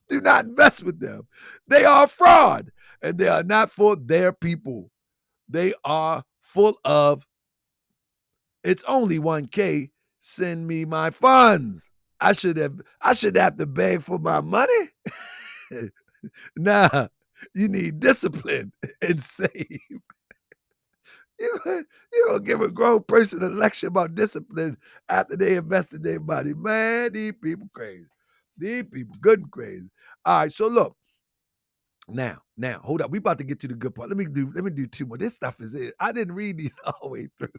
Do not invest with them. They are fraud, and they are not for their people. They are full of, it's only $1K, send me my funds. I should have to beg for my money? Nah, you need discipline and save. You're going to give a grown person a lecture about discipline after they invested their money. Man, these people crazy. These people good and crazy. All right, so look. Now, hold up. We about to get to the good part. Let me do two more. This stuff is it. I didn't read these all the way through.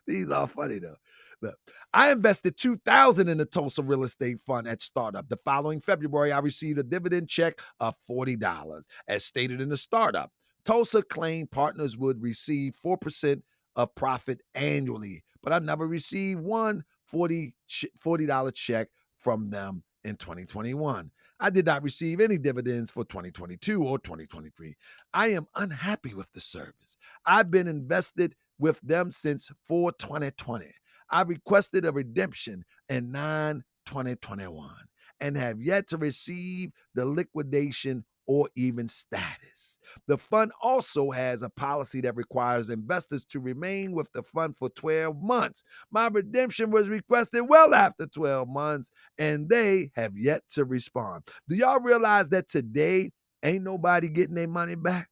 These are funny though. Look, I invested $2,000 in the Tulsa real estate fund at startup. The following February, I received a dividend check of $40. As stated in the startup, Tulsa claimed partners would receive 4% of profit annually, but I never received one $40 check from them in 2021. I did not receive any dividends for 2022 or 2023. I am unhappy with the service. I've been invested with them since 4/2020. I requested a redemption in 9/2021 and have yet to receive the liquidation or even status. The fund also has a policy that requires investors to remain with the fund for 12 months. My redemption was requested well after 12 months, and they have yet to respond. Do y'all realize that today ain't nobody getting their money back?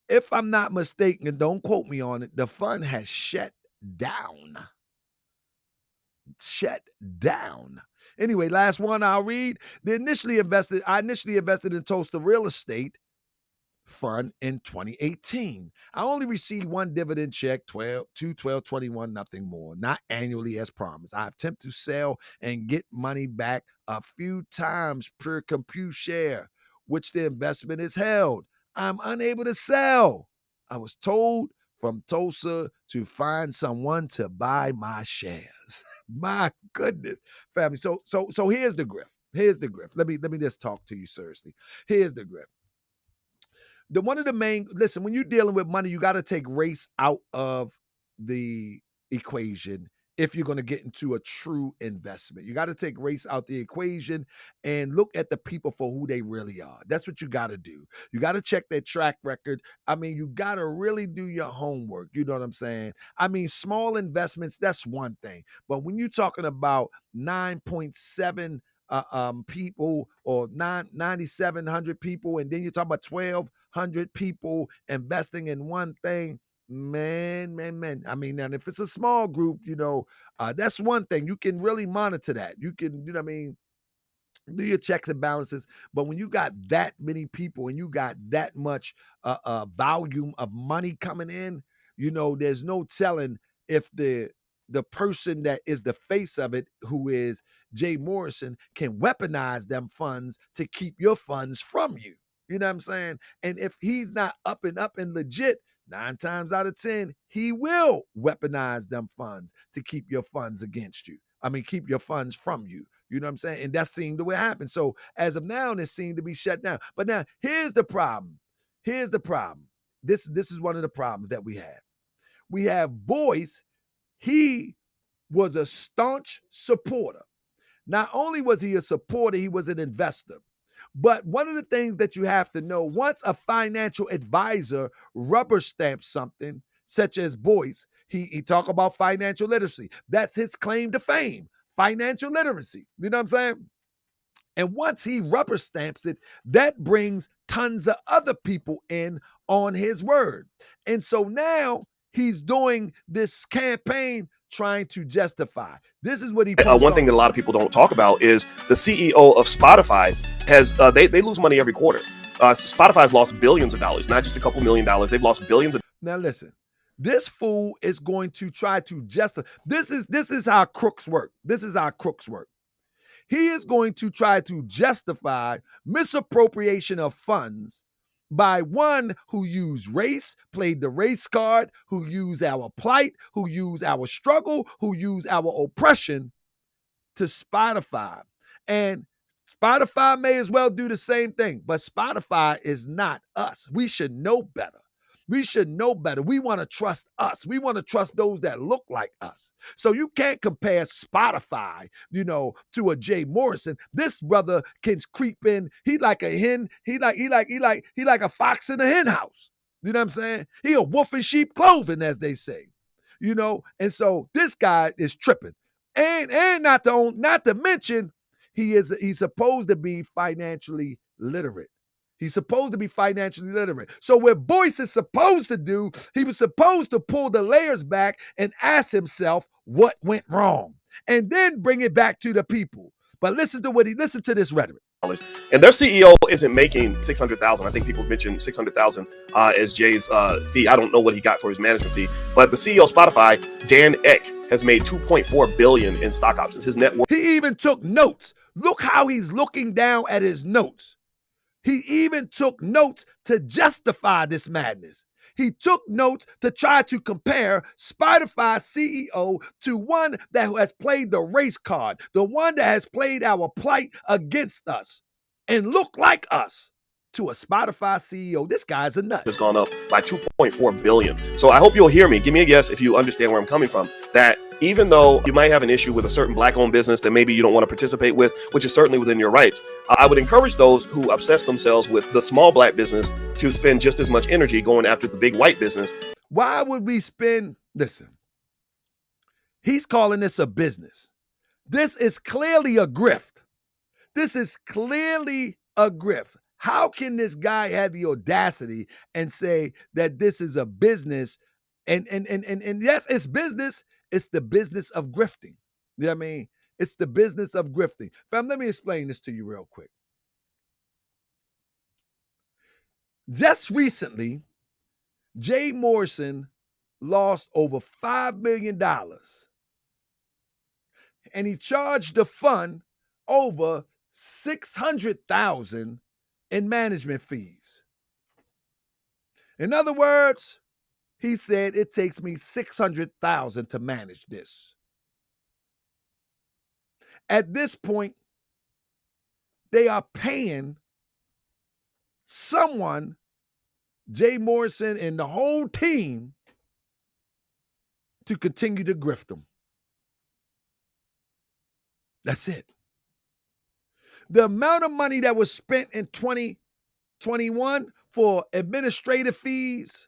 If I'm not mistaken, and don't quote me on it, the fund has shut down. Anyway, last one I'll read. I initially invested in Tulsa real estate fund in 2018. I only received one dividend check, 12/21, nothing more, not annually as promised. I attempt to sell and get money back a few times per compute share, which the investment is held. I'm unable to sell. I was told from Tulsa to find someone to buy my shares. My goodness, family. So here's the grift. Let me just talk to you seriously. Here's the grift. One of the main, listen, when you're dealing with money, you got to take race out of the equation if you're going to get into a true investment. You got to take race out the equation and look at the people for who they really are. That's what you got to do. You got to check their track record. I mean, you got to really do your homework. You know what I'm saying? I mean, small investments, that's one thing. But when you're talking about 9.7 people or 9,700 people, and then you're talking about 1,200 people investing in one thing, man. I mean, and if it's a small group, that's one thing. You can really monitor that. You can, you know what I mean, do your checks and balances. But when you got that many people and you got that much volume of money coming in, there's no telling if the person that is the face of it, who is Jay Morrison, can weaponize them funds to keep your funds from you. You know what I'm saying? And if he's not up and legit, 9 times out of 10, he will weaponize them funds to keep your funds against you. I mean, keep your funds from you. You know what I'm saying? And that seemed to what happened. So as of now, this seemed to be shut down. But now, here's the problem. This is one of the problems that we have. We have Boyce. He was a staunch supporter. Not only was he a supporter, he was an investor. But one of the things that you have to know, once a financial advisor rubber stamps something, such as Boyce, he talk about financial literacy. That's his claim to fame, financial literacy. You know what I'm saying? And once he rubber stamps it, that brings tons of other people in on his word. And so now he's doing this campaign trying to justify. This is what he one thing that a lot of people don't talk about is the CEO of Spotify has they lose money every quarter. Spotify's lost billions of dollars, not just a couple $1 million. They've lost billions of. Now listen, this fool is going to try to justify. This is how crooks work. He is going to try to justify misappropriation of funds by one who used race, played the race card, who used our plight, who used our struggle, who used our oppression to Spotify. And Spotify may as well do the same thing, but Spotify is not us. We should know better. We want to trust us. We want to trust those that look like us. So you can't compare Spotify, to a Jay Morrison. This brother can creep in. He like a hen. He like a fox in a hen house. You know what I'm saying? He a wolf in sheep clothing, as they say. And so this guy is tripping. And not to mention, he's supposed to be financially literate. He's supposed to be financially literate. So what Boyce is supposed to do, he was supposed to pull the layers back and ask himself what went wrong, and then bring it back to the people. But listen to this rhetoric. And their CEO isn't making $600,000. I think people mentioned $600,000 as Jay's fee. I don't know what he got for his management fee, but the CEO of Spotify, Dan Eck, has made $2.4 billion in stock options. His net worth. He even took notes. Look how he's looking down at his notes. He even took notes to justify this madness. He took notes to try to compare Spotify's CEO to one that has played the race card, the one that has played our plight against us and look like us, to a Spotify CEO. This guy's a nut. Has gone up by $2.4 billion. So I hope you'll hear me. Give me a yes if you understand where I'm coming from. That even though you might have an issue with a certain black-owned business that maybe you don't want to participate with, which is certainly within your rights, I would encourage those who obsess themselves with the small black business to spend just as much energy going after the big white business. Why would we spend, listen, he's calling this a business. This is clearly a grift. This is clearly a grift. How can this guy have the audacity and say that this is a business? And yes, it's business. It's the business of grifting. You know what I mean? It's the business of grifting. Fam, let me explain this to you real quick. Just recently, Jay Morrison lost over $5 million. And he charged the fund over $600,000 in management fees. In other words, he said, it takes me $600,000 to manage this. At this point, they are paying someone, Jay Morrison and the whole team, to continue to grift them. That's it. The amount of money that was spent in 2021 for administrative fees.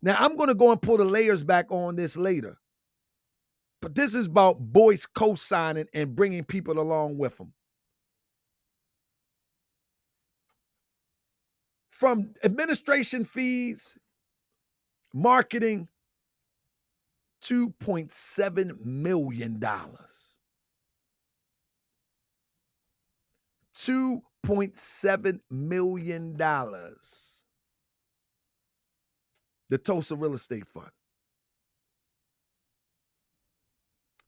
Now, I'm going to go and pull the layers back on this later. But this is about Boyce co-signing and bringing people along with him. From administration fees, marketing, $2.7 million. $2.7 million. The Tulsa Real Estate Fund.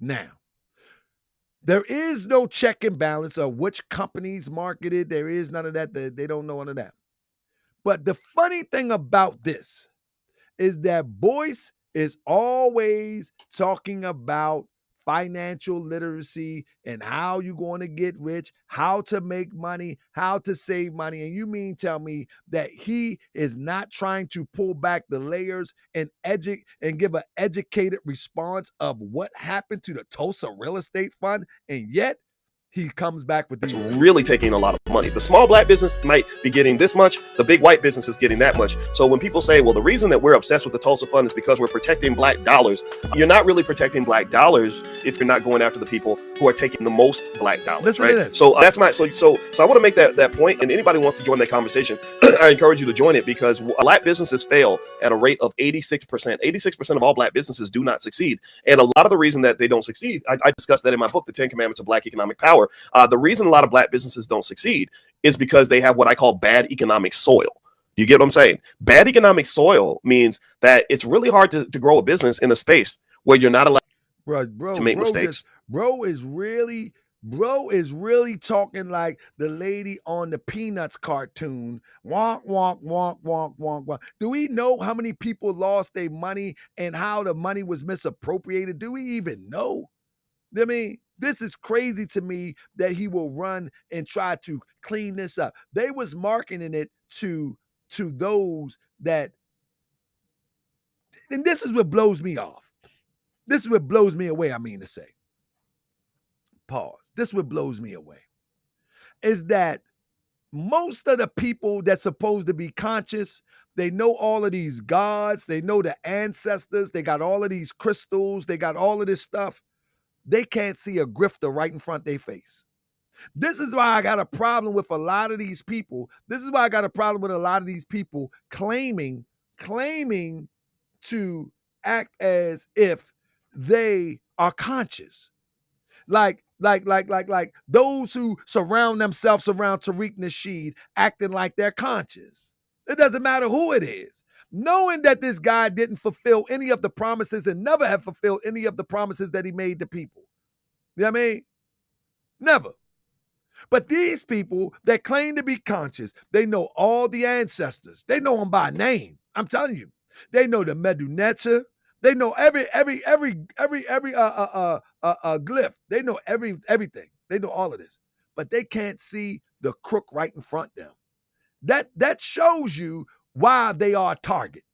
Now, there is no check and balance of which companies marketed. There is none of that. They don't know none of that. But the funny thing about this is that Boyce is always talking about financial literacy and how you're going to get rich, how to make money, how to save money. And you mean tell me that he is not trying to pull back the layers and give an educated response of what happened to the Tulsa Real Estate Fund, and yet he comes back with these. It's really taking a lot of money. The small black business might be getting this much. The big white business is getting that much. So when people say, well, the reason that we're obsessed with the Tulsa Fund is because we're protecting black dollars, you're not really protecting black dollars if you're not going after the people who are taking the most black dollars. Listen right? to this. So that's so I want to make that point. And anybody wants to join that conversation, I encourage you to join it, because black businesses fail at a rate of 86%. 86% of all black businesses do not succeed. And a lot of the reason that they don't succeed, I discussed that in my book, The 10 Commandments of Black Economic Power. The reason a lot of black businesses don't succeed is because they have what I call bad economic soil. You get what I'm saying? Bad economic soil means that it's really hard to grow a business in a space where you're not allowed to make mistakes. Bro is really talking like the lady on the Peanuts cartoon. Wonk, wonk, wonk, wonk, wonk, wonk. Do we know how many people lost their money and how the money was misappropriated? Do we even know? I mean, this is crazy to me that he will run and try to clean this up. They was marketing it to those that, and this is what blows me off. This is what blows me away, I mean to say. Pause. This is what blows me away. Is that most of the people that's supposed to be conscious, they know all of these gods, they know the ancestors, they got all of these crystals, they got all of this stuff. They can't see a grifter right in front of their face. This is why I got a problem with a lot of these people. This is why I got a problem with a lot of these people claiming to act as if they are conscious. Like those who surround themselves around Tariq Nasheed acting like they're conscious. It doesn't matter who it is. Knowing that this guy didn't fulfill any of the promises and never have fulfilled any of the promises that he made to people. You know what I mean? Never. But these people that claim to be conscious, they know all the ancestors. They know them by name. I'm telling you. They know the Medunetza. They know every glyph. They know everything. They know all of this. But they can't see the crook right in front of them. That shows you why they are a target.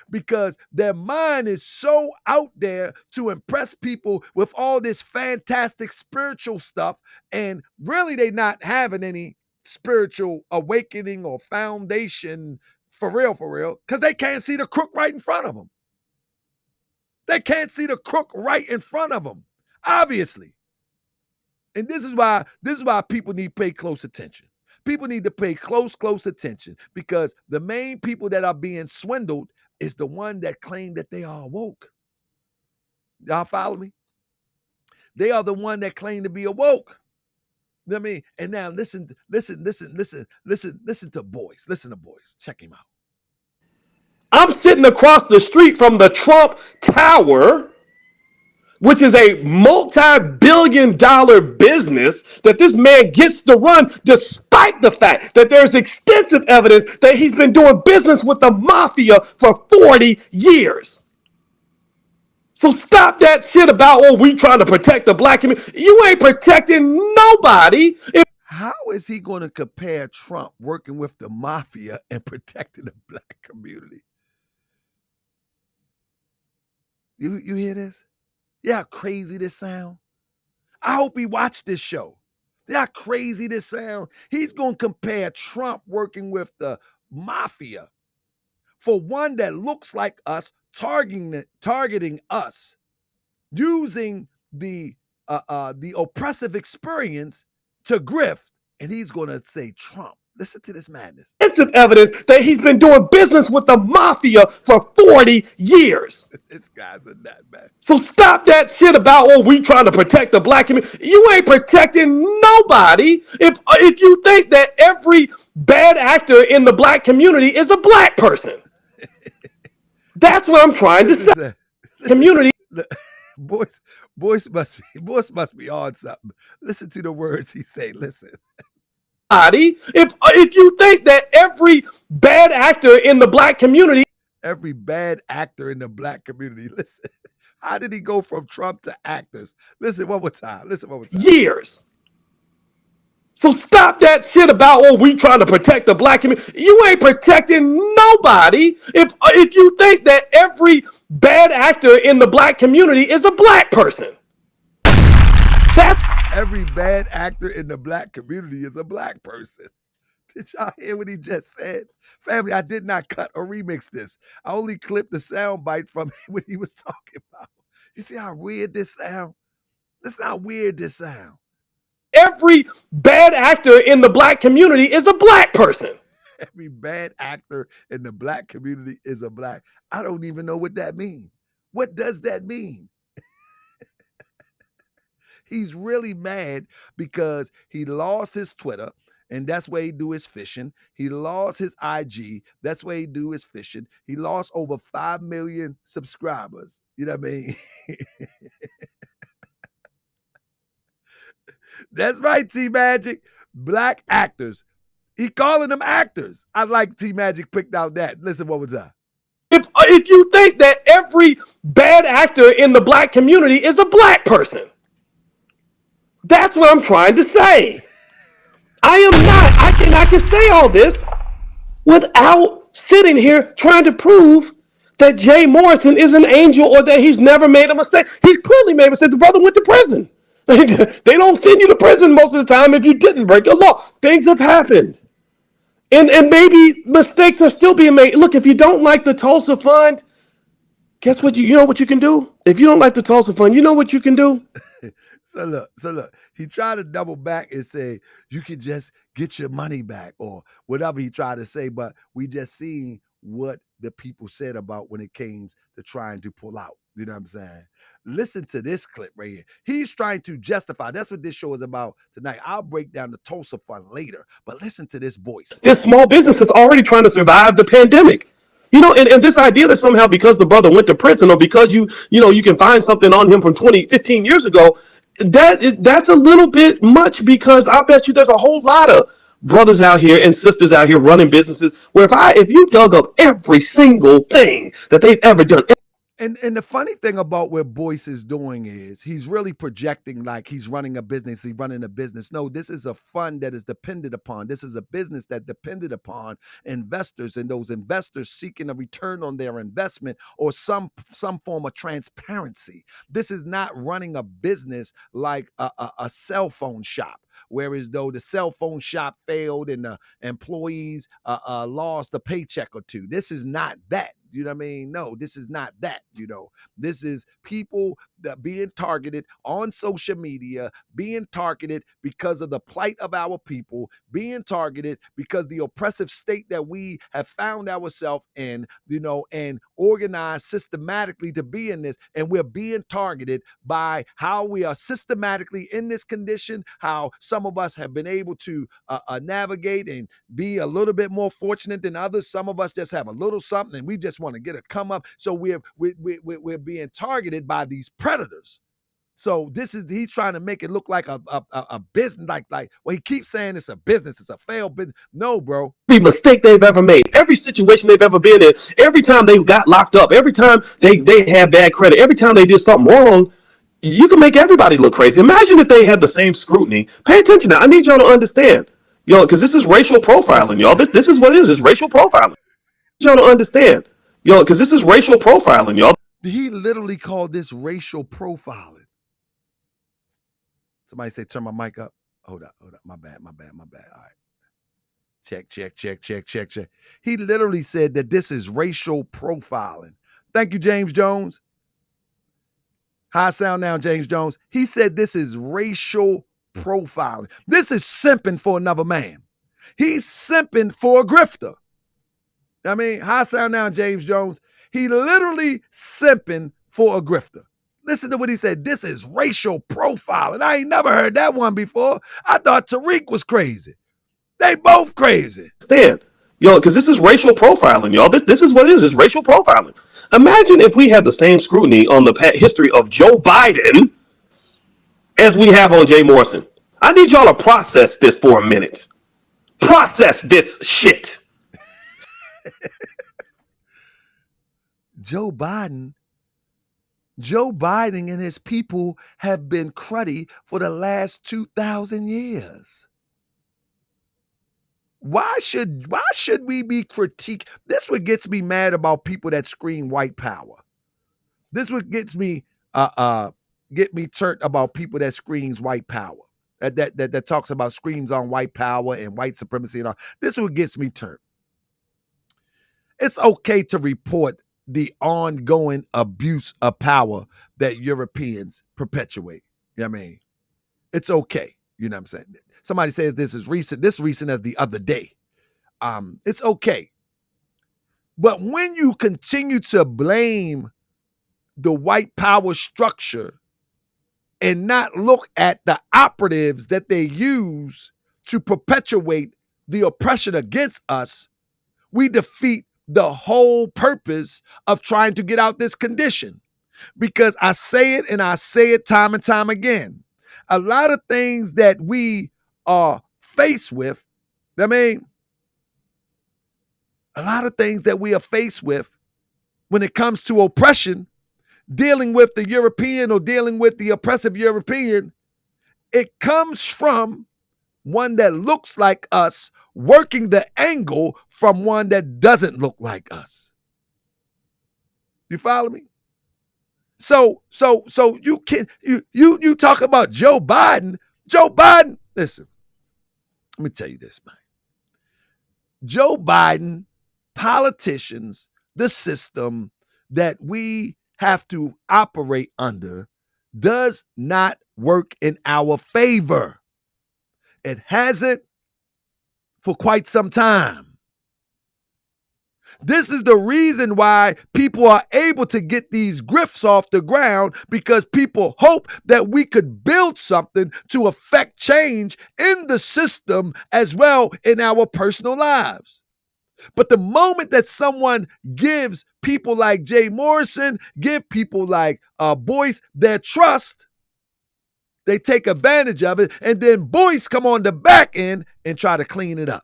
Because their mind is so out there to impress people with all this fantastic spiritual stuff, and really they not having any spiritual awakening or foundation for real, because they can't see the crook right in front of them. They can't see the crook right in front of them, obviously. And this is why people need to pay close attention. People need to pay close attention, because the main people that are being swindled is the one that claim that they are awoke. Y'all follow me? They are the one that claim to be awoke. You know what I mean? And now listen to Boyce. Listen to Boyce. Check him out. I'm sitting across the street from the Trump Tower, which is a multi-billion-dollar business that this man gets to run, despite the fact that there's extensive evidence that he's been doing business with the mafia for 40 years. So stop that shit about, oh, we trying to protect the black community. You ain't protecting nobody. How is he going to compare Trump working with the mafia and protecting the black community? You hear this? Yeah, how crazy this sound. I hope he watched this show. Yeah, how crazy this sound. He's going to compare Trump working with the mafia for one that looks like us, targeting us, using the oppressive experience to grift, and he's going to say Trump. Listen to this madness. Extensive evidence that he's been doing business with the mafia for 40 years. This guy's a nut, man. So stop that shit about, oh, we trying to protect the black community. You ain't protecting nobody if you think that every bad actor in the black community is a black person. That's what I'm trying to say. Community. Boyce must be on something. Listen to the words he say. Listen. If you think that every bad actor in the black community, listen, how did he go from Trump to actors? Listen one more time. Years. So stop that shit about, oh, we trying to protect the black community. You ain't protecting nobody if you think that every bad actor in the black community is a black person. Every bad actor in the black community is a black person. Did y'all hear what he just said? Family, I did not cut or remix this. I only clipped the sound bite from what he was talking about. You see how weird this sound? Listen how weird this sound. Every bad actor in the black community is a black person. Every bad actor in the black community is a black. I don't even know what that means. What does that mean? He's really mad because he lost his Twitter, and that's where he do his fishing. He lost his IG. That's where he do his fishing. He lost over 5 million subscribers. You know what I mean? That's right, T-Magic. Black actors. He calling them actors. I like T-Magic picked out that. Listen what was that? If you think that every bad actor in the black community is a black person. That's what I'm trying to say. I am not. I can say all this without sitting here trying to prove that Jay Morrison is an angel or that he's never made a mistake. He's clearly made a mistake. The brother went to prison. They don't send you to prison most of the time if you didn't break a law. Things have happened. And maybe mistakes are still being made. Look, if you don't like the Tulsa Fund, Guess what? You know what you can do? If you don't like the Tulsa Fund, you know what you can do? So look, he tried to double back and say you can just get your money back or whatever he tried to say, but we just seen what the people said about when it came to trying to pull out. You know what I'm saying? Listen to this clip right here. He's trying to justify. That's what this show is about tonight. I'll break down the Tulsa Fund later, but listen to this voice. This small business is already trying to survive the pandemic. You know, and this idea that somehow because the brother went to prison or because you can find something on him from 15 years ago, that's a little bit much, because I bet you there's a whole lot of brothers out here and sisters out here running businesses where if you dug up every single thing that they've ever done. And the funny thing about what Boyce is doing is he's really projecting like he's running a business. He's running a business. No, this is a fund that is dependent upon. This is a business that depended upon investors, and those investors seeking a return on their investment or some form of transparency. This is not running a business like a cell phone shop. Whereas though the cell phone shop failed and the employees lost a paycheck or two. This is not that. You know what I mean? No, this is not that. This is people that being targeted on social media, being targeted because of the plight of our people, being targeted because the oppressive state that we have found ourselves in, and organized systematically to be in this. And we're being targeted by how we are systematically in this condition, how some of us have been able to navigate and be a little bit more fortunate than others. Some of us just have a little something and we just want to get a come up. So we're being targeted by these predators. So he's trying to make it look like a business, like he keeps saying it's a business, it's a failed business. No, bro. Every mistake they've ever made, every situation they've ever been in, every time they got locked up, every time they had bad credit, every time they did something wrong, you can make everybody look crazy. Imagine if they had the same scrutiny. Pay attention now. I need y'all to understand. Because this is racial profiling, y'all. This is what it is. It's racial profiling. Y'all to understand. Because this is racial profiling, y'all. He literally called this racial profiling. Somebody say, turn my mic up. Hold up. My bad. All right. Check. He literally said that this is racial profiling. Thank you, James Jones. High sound now, James Jones. He said this is racial profiling. This is simping for another man. He's simping for a grifter. I mean, high sound now, James Jones. He literally simping for a grifter. Listen to what he said. This is racial profiling. I ain't never heard that one before. I thought Tariq was crazy. They both crazy. Stand. Because this is racial profiling, y'all. This is what it is. It's racial profiling. Imagine if we had the same scrutiny on the history of Joe Biden as we have on Jay Morrison. I need y'all to process this for a minute. Process this shit. Joe Biden and his people have been cruddy for the last 2,000 years. Why should we be critiqued? This what gets me mad about people that scream white power. This what gets me turned about people that screams white power. That talks about screams on white power and white supremacy and all. This what gets me turned. It's okay to report the ongoing abuse of power that Europeans perpetuate. You know what I mean? It's okay. You know what I'm saying? Somebody says this is recent. This recent as the other day. It's okay. But when you continue to blame the white power structure and not look at the operatives that they use to perpetuate the oppression against us, we defeat the whole purpose of trying to get out this condition. Because I say it and I say it time and time again. A lot of things that we are faced with, a lot of things that we are faced with when it comes to oppression, dealing with the European or dealing with the oppressive European, it comes from one that looks like us working the angle from one that doesn't look like us. You follow me? So you talk about Joe Biden. Joe Biden, listen, let me tell you this, man. Joe Biden, politicians, the system, that we have to operate under does not work in our favor. It hasn't for quite some time. This is the reason why people are able to get these grifts off the ground, because people hope that we could build something to affect change in the system as well in our personal lives. But the moment that someone gives people like Jay Morrison, give people like Boyce their trust, they take advantage of it, and then Boyce come on the back end and try to clean it up.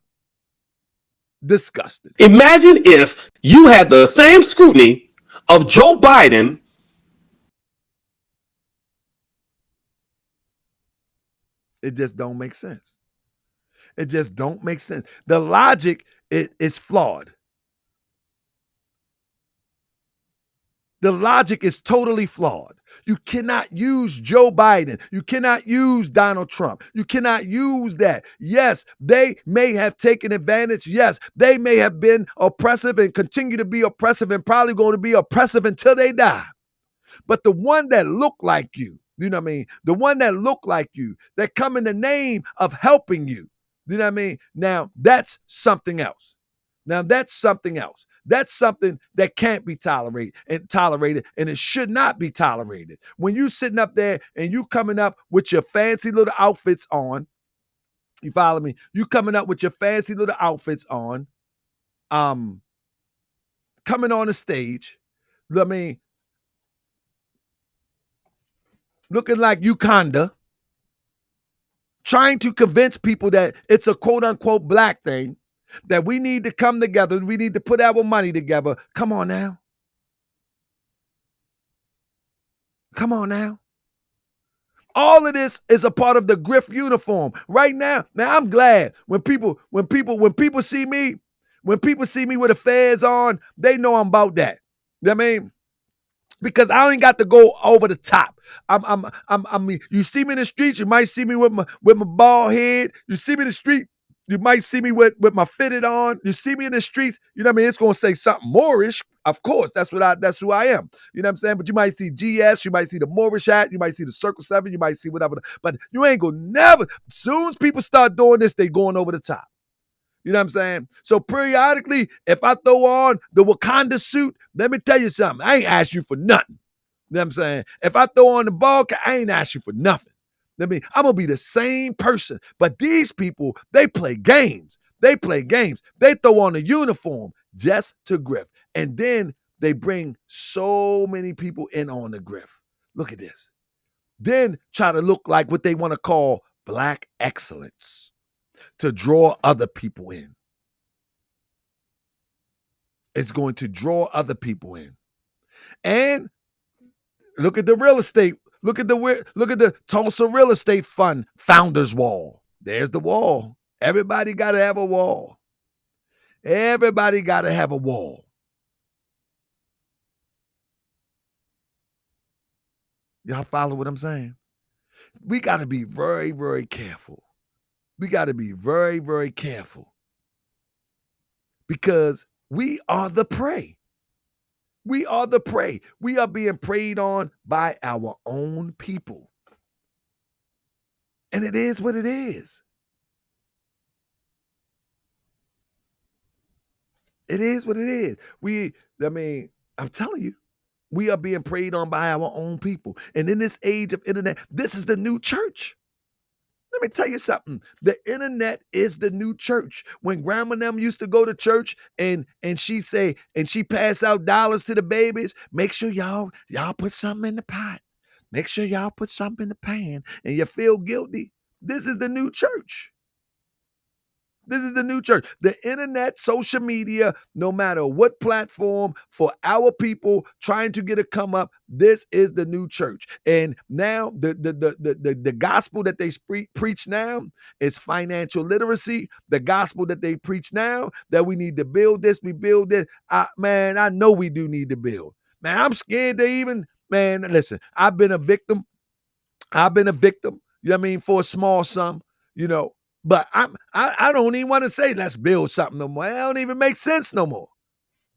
Disgusting. Imagine if you had the same scrutiny of Joe Biden. It just don't make sense. It just don't make sense. The logic is flawed. The logic is totally flawed. You cannot use Joe Biden. You cannot use Donald Trump. You cannot use that. Yes, they may have taken advantage. Yes, they may have been oppressive and continue to be oppressive and probably going to be oppressive until they die. But the one that look like you know what I mean? The one that look like you, that come in the name of helping you, you know what I mean? Now, that's something else. That's something that can't be tolerated, and it should not be tolerated. When you sitting up there and you coming up with your fancy little outfits on, you follow me? You coming up with your fancy little outfits on, coming on the stage, I mean, looking like Uganda, trying to convince people that it's a quote unquote black thing, that we need to come together, we need to put our money together. Come on now. Come on now. All of this is a part of the grift uniform. Right now, I'm glad when people see me with the fez on, they know I'm about that. You know what I mean? Because I ain't got to go over the top. You see me in the streets, you might see me with my bald head. You see me in the street, you might see me with my fitted on. You see me in the streets, you know what I mean? It's gonna say something Moorish. Of course, that's who I am. You know what I'm saying? But you might see GS, you might see the Moorish hat, you might see the Circle 7, you might see whatever. But you ain't gonna never. As soon as people start doing this, they going over the top. You know what I'm saying? So periodically, if I throw on the Wakanda suit, let me tell you something. I ain't asked you for nothing. You know what I'm saying? If I throw on the ball cap, I ain't asked you for nothing. I mean, I'm going to be the same person. But these people, they play games. They throw on a uniform just to grift. And then they bring so many people in on the grift. Look at this. Then try to look like what they want to call black excellence, to draw other people in. It's going to draw other people in. And look at the real estate. Look at the Tulsa Real Estate Fund Founders Wall. There's the wall. Everybody got to have a wall. Everybody got to have a wall. Y'all follow what I'm saying? We got to be very, very careful. We got to be very, very careful, because we are the prey. We are the prey. We are being preyed on by our own people. And it is what it is. It is what it is. I'm telling you, we are being preyed on by our own people. And in this age of internet, this is the new church. Let me tell you something. The internet is the new church. When grandma and them used to go to church and she pass out dollars to the babies, make sure y'all put something in the pot. Make sure y'all put something in the pan, and you feel guilty. This is the new church. This is the new church. The internet, social media, no matter what platform, for our people trying to get a come up, this is the new church. And now the gospel that they preach now is financial literacy. The gospel that they preach now, that we need to build this, we build this. I know we do need to build. Man, I'm scared to even, listen, I've been a victim. You know what I mean, for a small sum, you know. But I don't even want to say let's build something no more. It don't even make sense no more.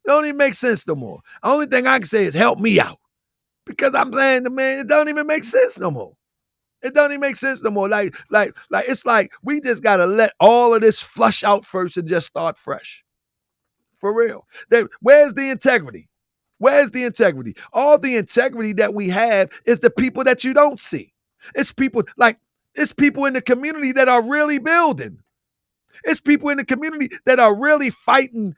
It don't even make sense no more. The only thing I can say is help me out. Because I'm saying, man, it don't even make sense no more. It don't even make sense no more. Like it's like we just gotta let all of this flush out first and just start fresh. For real. Where's the integrity? Where's the integrity? All the integrity that we have is the people that you don't see. It's people in the community that are really building. It's people in the community that are really fighting,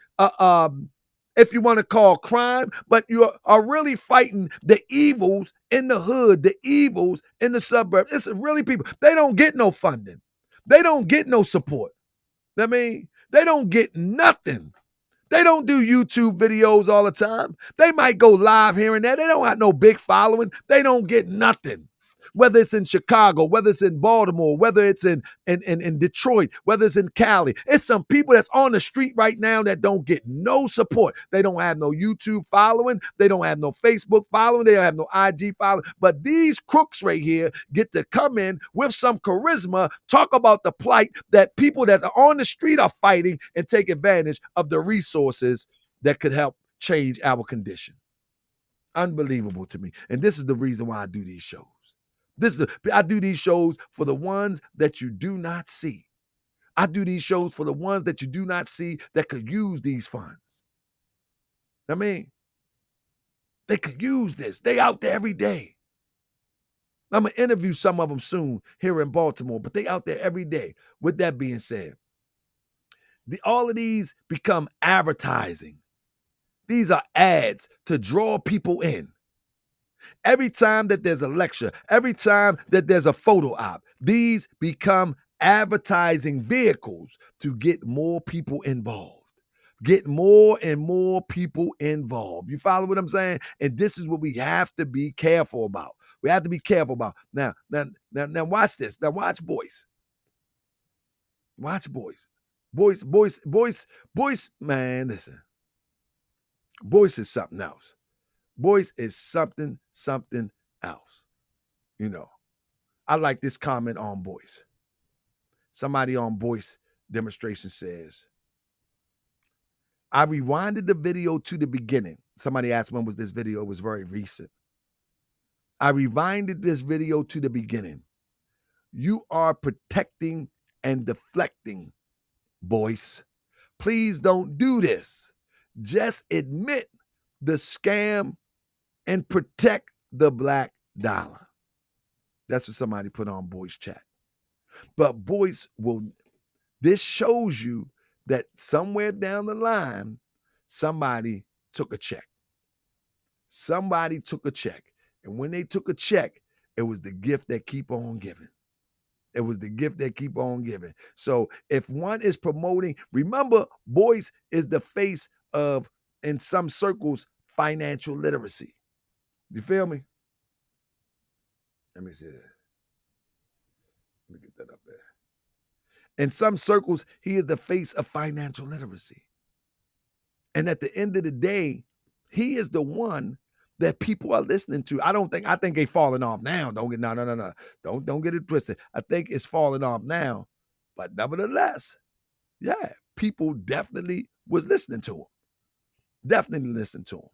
if you want to call crime, but you are really fighting the evils in the hood, the evils in the suburbs. It's really people. They don't get no funding. They don't get no support. I mean, they don't get nothing. They don't do YouTube videos all the time. They might go live here and there. They don't have no big following. They don't get nothing. Whether it's in Chicago, whether it's in Baltimore, whether it's in Detroit, whether it's in Cali. It's some people that's on the street right now that don't get no support. They don't have no YouTube following. They don't have no Facebook following. They don't have no IG following. But these crooks right here get to come in with some charisma, talk about the plight that people that are on the street are fighting and take advantage of the resources that could help change our condition. Unbelievable to me. And this is the reason why I do these shows. I do these shows for the ones that you do not see. I do these shows for the ones that you do not see that could use these funds. I mean, they could use this. They out there every day. I'm going to interview some of them soon here in Baltimore, but they out there every day. With that being said, all of these become advertising. These are ads to draw people in. Every time that there's a lecture, every time that there's a photo op, these become advertising vehicles to get more people involved. Get more and more people involved. You follow what I'm saying? And this is what we have to be careful about. We have to be careful about. Now watch this. Now watch Boyce. Watch Boyce. Boyce, man, listen. Boyce is something else. Boyce is something else. You know, I like this comment on Boyce. Somebody on Boyce demonstration says, I rewinded the video to the beginning. Somebody asked when was this video? It was very recent. I rewinded this video to the beginning. You are protecting and deflecting, Boyce. Please don't do this. Just admit the scam and protect the black dollar. That's what somebody put on Boyce chat. But Boyce this shows you that somewhere down the line, somebody took a check. Somebody took a check. And when they took a check, it was the gift that keep on giving. It was the gift that keep on giving. So if one is promoting, remember, Boyce is the face of, in some circles, financial literacy. You feel me? Let me see that. Let me get that up there. In some circles, he is the face of financial literacy. And at the end of the day, he is the one that people are listening to. I think they falling off now. No. Don't get it twisted. I think it's falling off now. But nevertheless, yeah, people definitely was listening to him. Definitely listen to him.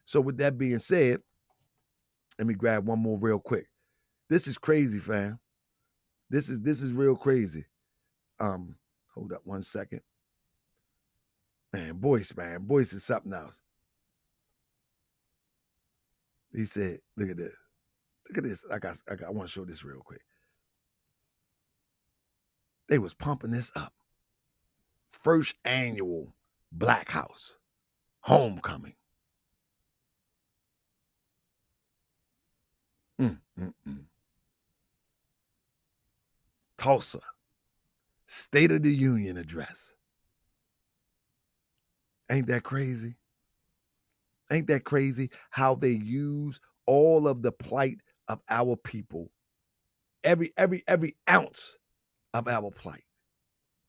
So with that being said, let me grab one more real quick. This is crazy, fam. This is real crazy. Hold up 1 second. Man, Boyce is something else. He said, look at this. Look at this. I want to show this real quick. They was pumping this up. First annual Black House homecoming. Tulsa, State of the Union address. Ain't that crazy? Ain't that crazy how they use all of the plight of our people, every ounce of our plight.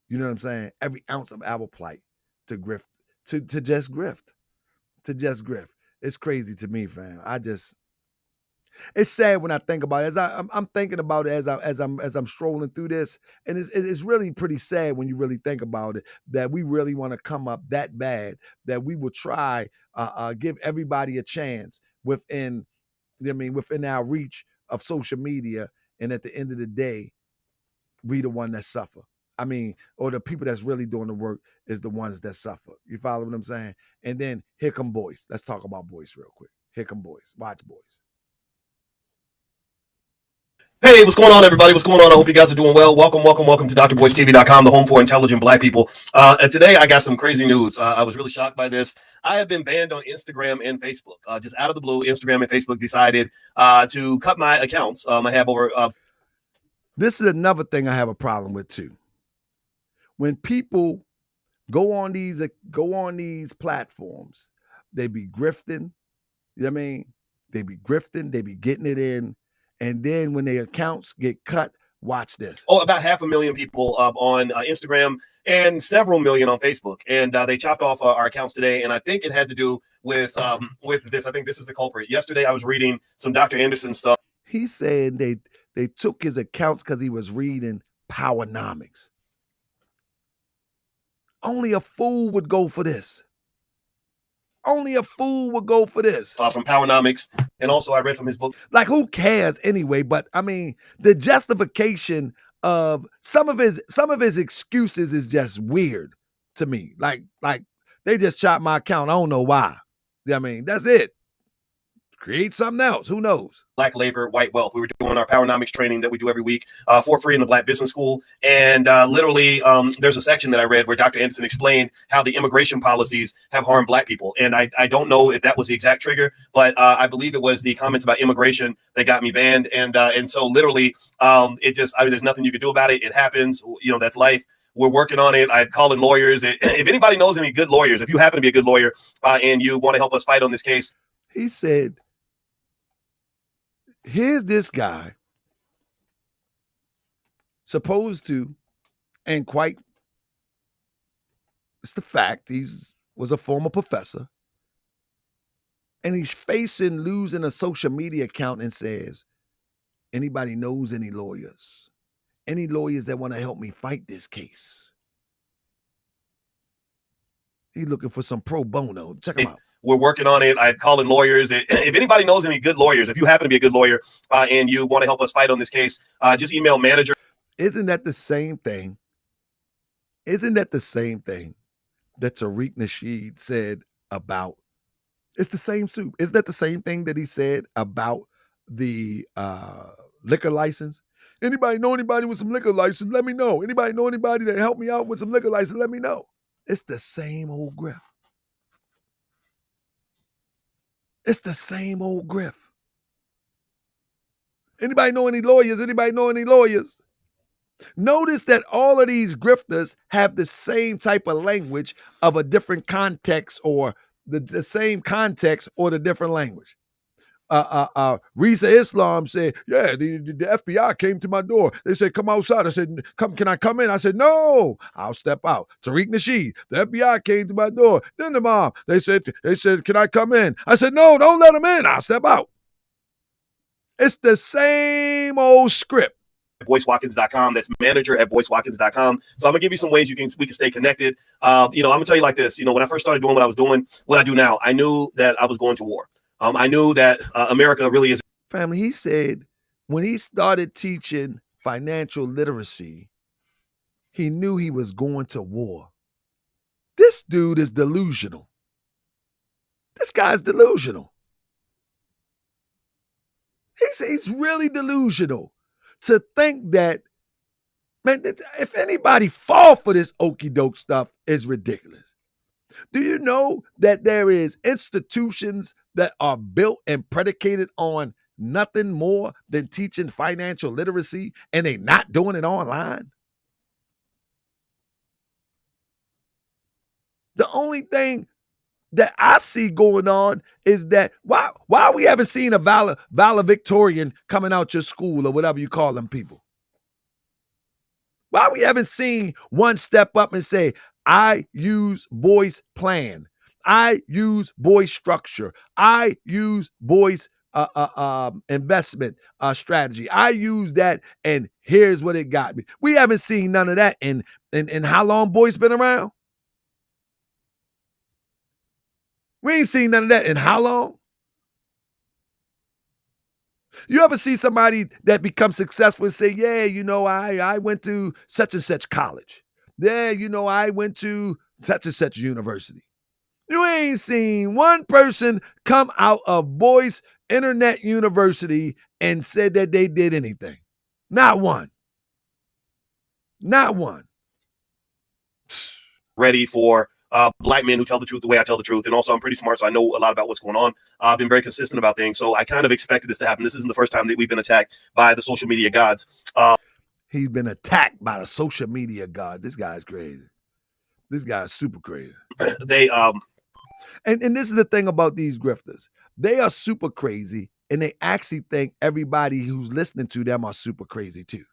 You know what I'm saying? Every ounce of our plight to grift, to just grift. It's crazy to me, fam. It's sad when I think about it. I'm thinking about it as I'm strolling through this, and it's really pretty sad when you really think about it, that we really want to come up that bad, that we will try give everybody a chance within, within our reach of social media, and at the end of the day, we the one that suffer. Or the people that's really doing the work is the ones that suffer. You follow what I'm saying? And then here come Boyce. Let's talk about Boyce real quick. Here come Boyce. Watch Boyce. Hey, what's going on, everybody? What's going on? I hope you guys are doing well. Welcome to drboycetv.com, the home for intelligent black people. And today I got some crazy news. I was really shocked by this. I have been banned on Instagram and Facebook. Just out of the blue, Instagram and Facebook decided to cut my accounts. I have over... This is another thing I have a problem with too. When people go on these platforms, they be grifting. You know what I mean? They be grifting, they be getting it in, and then when their accounts get cut, watch this. About 500,000 people on Instagram and several million on Facebook, and they chopped off our accounts today. And I think it had to do with this. I think this is the culprit. Yesterday, I was reading some Dr. Anderson stuff. He said they took his accounts because he was reading Powernomics. Only a fool would go for this. Only a fool would go for this. From Powernomics, and also I read from his book. Like, who cares anyway? But the justification of some of his excuses is just weird to me. Like they just chopped my account. I don't know why. That's it. Create something else. Who knows? Black labor, white wealth. We were doing our Powernomics training that we do every week for free in the Black Business School. And literally, there's a section that I read where Dr. Anderson explained how the immigration policies have harmed Black people. And I don't know if that was the exact trigger, but I believe it was the comments about immigration that got me banned. And so literally, there's nothing you can do about it. It happens. That's life. We're working on it. I'd call in lawyers. If anybody knows any good lawyers, if you happen to be a good lawyer and you want to help us fight on this case. He said, here's this guy supposed to, and quite, it's the fact, was a former professor, and he's facing losing a social media account, and says, anybody knows any lawyers that want to help me fight this case? He's looking for some pro bono. Check him out. We're working on it. I'd call in lawyers. If anybody knows any good lawyers, if you happen to be a good lawyer and you want to help us fight on this case, just email manager. Isn't that the same thing? Isn't that the same thing that Tariq Nasheed said about? It's the same soup. Isn't that the same thing that he said about the liquor license? Anybody know anybody with some liquor license? Let me know. Anybody know anybody that help me out with some liquor license? Let me know. It's the same old grift. It's the same old grift. Anybody know any lawyers? Anybody know any lawyers? Notice that all of these grifters have the same type of language of a different context, or the same context or the different language. Risa Islam said, yeah, the FBI came to my door. They said, come outside. I said, can I come in? I said, no, I'll step out. Tariq Nasheed, the FBI came to my door. Then the mom, they said, can I come in? I said, no, don't let them in. I'll step out. It's the same old script. BoyceWatkins.com. That's manager at BoyceWatkins.com. So I'm gonna give you some ways we can stay connected. I'm gonna tell you like this. When I first started doing what I was doing, what I do now, I knew that I was going to war. I knew that America really is. Family, he said when he started teaching financial literacy, he knew he was going to war. This dude is delusional. This guy's delusional. He's really delusional to think that, man, if anybody fall for this okie doke stuff, is ridiculous. Do you know that there is institutions that are built and predicated on nothing more than teaching financial literacy, and they're not doing it online? The only thing that I see going on is that why we haven't seen a valedictorian coming out your school, or whatever you call them people? Why we haven't seen one step up and say, I use Boyce plan. I use Boyce structure. I use Boyce investment strategy. I used that, and here's what it got me. We haven't seen none of that in how long Boyce been around? We ain't seen none of that in how long? You ever see somebody that becomes successful and say, yeah, I went to such and such college. Yeah, I went to such and such university. You ain't seen one person come out of Boyce Internet University and said that they did anything. Not one. Not one. Ready for black men who tell the truth the way I tell the truth. And also, I'm pretty smart, so I know a lot about what's going on. I've been very consistent about things. So I kind of expected this to happen. This isn't the first time that we've been attacked by the social media gods. He's been attacked by the social media gods. This guy's crazy. This guy's super crazy. They And this is the thing about these grifters. They are super crazy, and they actually think everybody who's listening to them are super crazy too.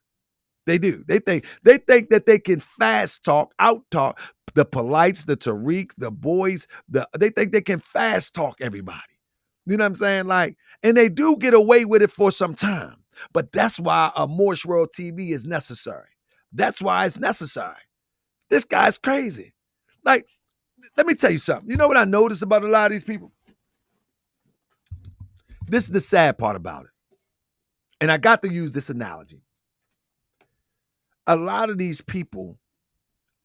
They do. They think that they can fast talk, out talk the Polites, the Tariq, the Boys. They think they can fast talk everybody. You know what I'm saying? Like, and they do get away with it for some time. But that's why a Morse World TV is necessary. That's why it's necessary. This guy's crazy. Like, let me tell you something. You know what I notice about a lot of these people? This is the sad part about it. And I got to use this analogy. A lot of these people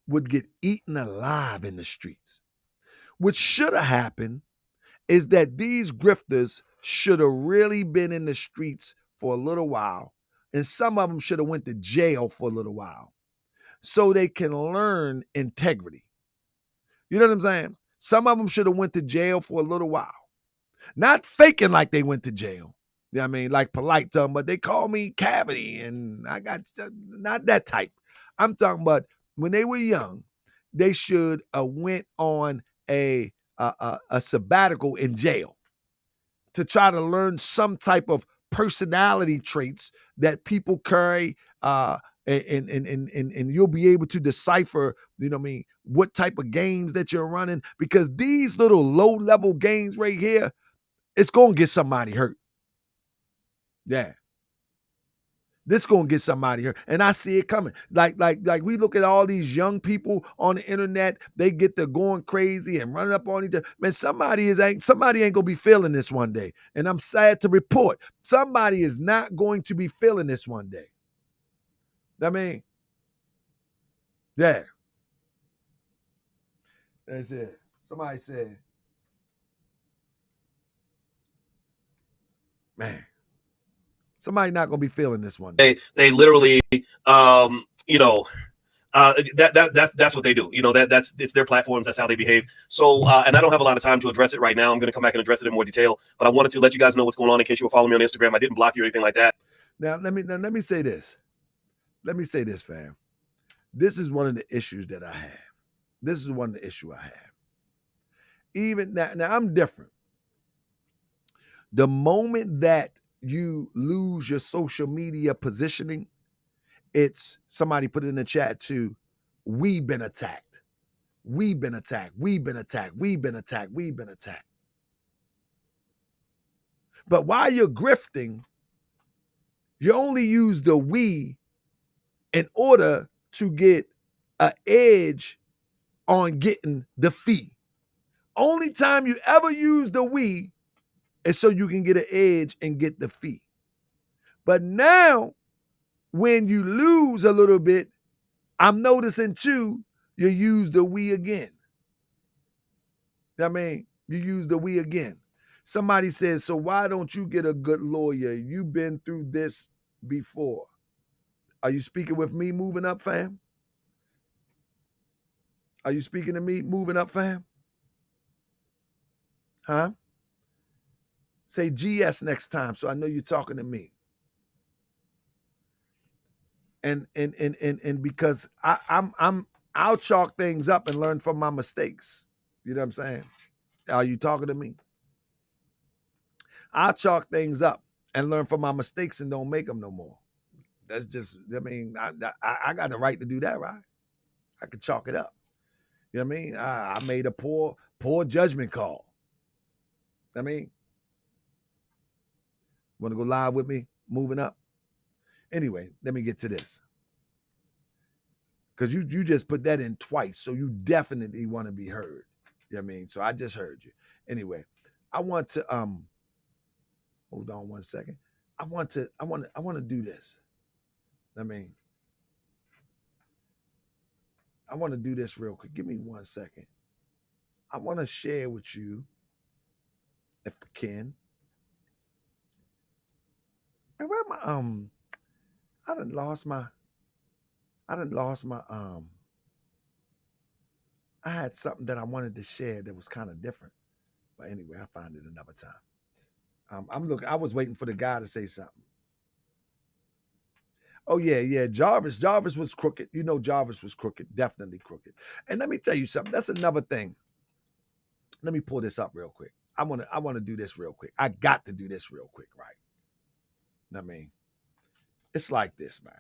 would get eaten alive in the streets. What should have happened is that these grifters should have really been in the streets for a little while, and some of them should have went to jail for a little while so they can learn integrity. You know what I'm saying? Some of them should have went to jail for a little while. Not faking like they went to jail. You know what I mean? Like polite to them, but they call me Cavity, and I got not that type. I'm talking about when they were young, they should have went on a sabbatical in jail to try to learn some type of personality traits that people carry, and you'll be able to decipher, you know what I mean, what type of games that you're running, because these little low-level games right here, it's going to get somebody hurt. Yeah. This going to get somebody hurt. And I see it coming. Like we look at all these young people on the internet, they get to going crazy and running up on each other. Man, somebody ain't going to be feeling this one day. And I'm sad to report, somebody is not going to be feeling this one day. I mean, yeah. That's it. Somebody said, man, somebody not gonna be feeling this one. They literally, that's what they do. It's their platforms. That's how they behave. So, and I don't have a lot of time to address it right now. I'm going to come back and address it in more detail. But I wanted to let you guys know what's going on in case you were following me on Instagram. I didn't block you or anything like that. Now let me say this. Let me say this, fam. This is one of the issues that I have. This is one of the issues I have. Even now I'm different. The moment that you lose your social media positioning, it's somebody put it in the chat too. We've been attacked. We've been attacked. We've been attacked. We've been attacked. We've been attacked. But while you're grifting, you only use the we in order to get an edge on getting the fee. Only time you ever use the we is so you can get an edge and get the fee. But now, when you lose a little bit, I'm noticing too, you use the we again. I mean, you use the we again. Somebody says, so why don't you get a good lawyer? You've been through this before. Are you speaking with me moving up, fam? Are you speaking to me moving up, fam? Huh? Say GS next time so I know you're talking to me. And because I'll chalk things up and learn from my mistakes. You know what I'm saying? Are you talking to me? I'll chalk things up and learn from my mistakes and don't make them no more. That's just, I mean, I got the right to do that, right? I can chalk it up. You know what I mean? I made a poor judgment call. I mean, Want to go live with me? Moving up. Anyway, let me get to this. Because you just put that in twice, so you definitely want to be heard. You know what I mean? So I just heard you. Anyway, I want to hold on one second. I want to do this. I mean, I want to do this real quick. Give me 1 second. I want to share with you, if I can. And where my I done lost my I had something that I wanted to share that was kind of different. But anyway, I'll find it another time. I was waiting for the guy to say something. Oh, yeah. Jarvis was crooked. You know Jarvis was crooked, definitely crooked. And let me tell you something. That's another thing. Let me pull this up real quick. I want to do this real quick. I got to do this real quick, right? I mean, it's like this, man.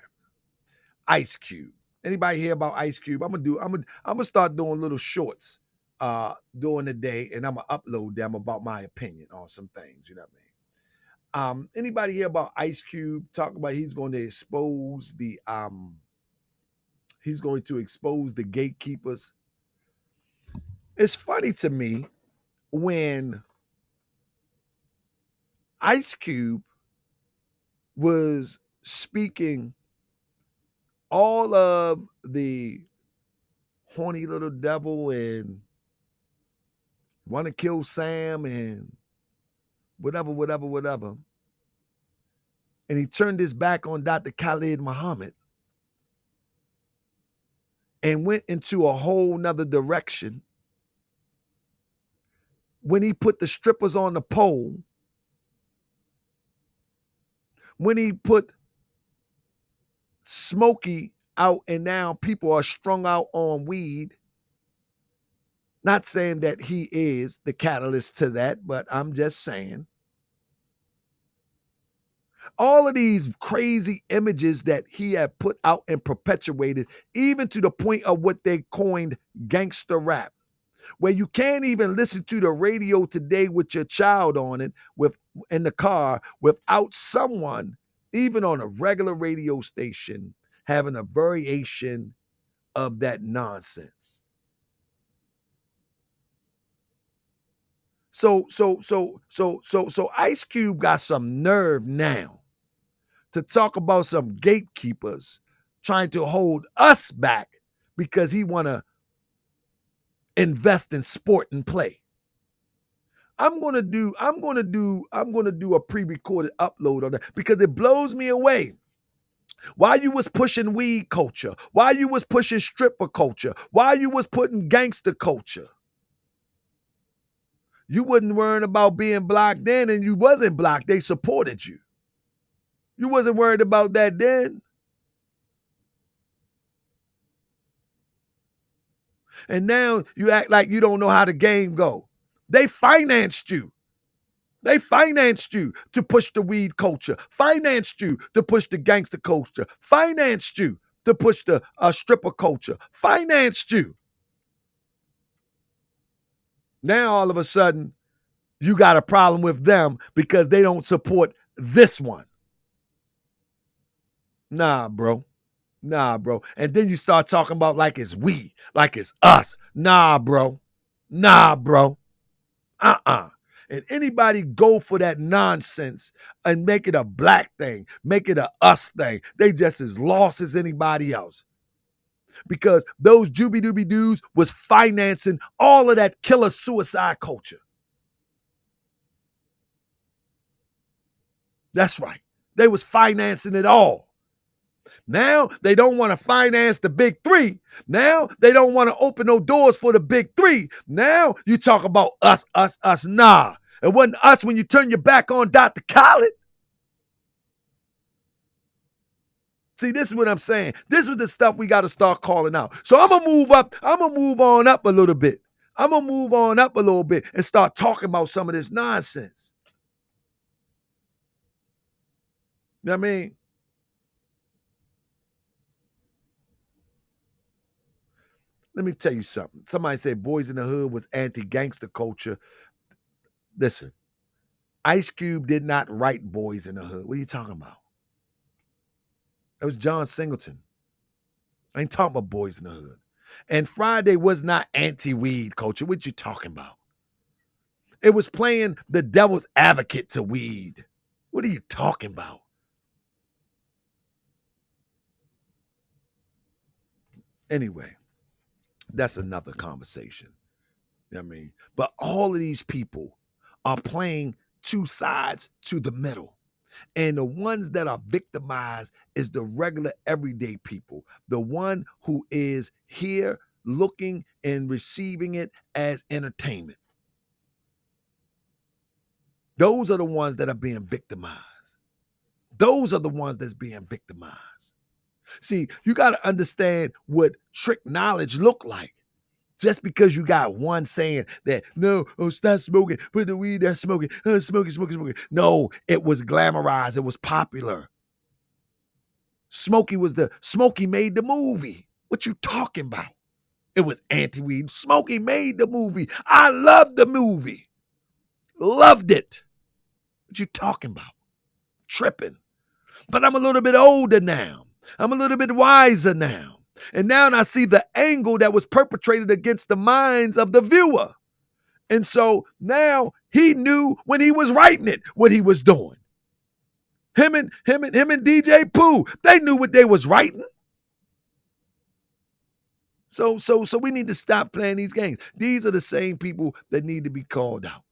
Ice Cube. Anybody hear about Ice Cube? I'm gonna start doing little shorts during the day, and I'm gonna upload them about my opinion on some things. You know what I mean? Anybody hear about Ice Cube? Talk about he's going to expose the gatekeepers. It's funny to me when Ice Cube was speaking all of the horny little devil and want to kill Sam and whatever. And he turned his back on Dr. Khalid Muhammad and went into a whole nother direction. When he put the strippers on the pole, when he put Smokey out and now people are strung out on weed. Not saying that he is the catalyst to that, but I'm just saying. All of these crazy images that he had put out and perpetuated, even to the point of what they coined gangster rap, where you can't even listen to the radio today with your child on it in the car without someone, even on a regular radio station, having a variation of that nonsense. So Ice Cube got some nerve now to talk about some gatekeepers trying to hold us back because he want to invest in sport and play. I'm gonna do a pre-recorded upload on that because it blows me away. Why you was pushing weed culture? Why you was pushing stripper culture? Why you was putting gangster culture? You wasn't worrying about being black then, and you wasn't black. They supported you. You wasn't worried about that then. And now you act like you don't know how the game go. They financed you. They financed you to push the weed culture, financed you to push the gangster culture, financed you to push the stripper culture, financed you. Now all of a sudden, you got a problem with them because they don't support this one. Nah, bro. And then you start talking about like it's we, like it's us. Nah, bro. And anybody go for that nonsense and make it a black thing, make it a us thing. They just as lost as anybody else. Because those Juby Dooby Doos was financing all of that killer suicide culture. That's right. They was financing it all. Now they don't want to finance the big three. Now they don't want to open no doors for the big three. Now you talk about us. Nah. It wasn't us when you turn your back on Dr. Khaled. See, this is what I'm saying. This is the stuff we got to start calling out. So I'm going to move up. I'm going to move on up a little bit. I'm going to move on up a little bit and start talking about some of this nonsense. You know what I mean? Let me tell you something. Somebody said Boys in the Hood was anti-gangster culture. Listen, Ice Cube did not write Boys in the Hood. What are you talking about? That was John Singleton. I ain't talking about Boys in the Hood. And Friday was not anti-weed culture. What you talking about? It was playing the devil's advocate to weed. What are you talking about? Anyway, that's another conversation. You know what I mean? But all of these people are playing two sides to the middle. And the ones that are victimized is the regular everyday people, the one who is here looking and receiving it as entertainment. Those are the ones that are being victimized. Those are the ones that's being victimized. See, you got to understand what trick knowledge look like. Just because you got one saying that, no, stop smoking, put the weed that's smoking, smoking. No, it was glamorized. It was popular. Smokey made the movie. What you talking about? It was anti-weed. Smokey made the movie. I loved the movie. Loved it. What you talking about? Tripping. But I'm a little bit older now. I'm a little bit wiser now. And now I see the angle that was perpetrated against the minds of the viewer. And so now he knew when he was writing it, what he was doing. Him and DJ Pooh, they knew what they was writing. So we need to stop playing these games. These are the same people that need to be called out.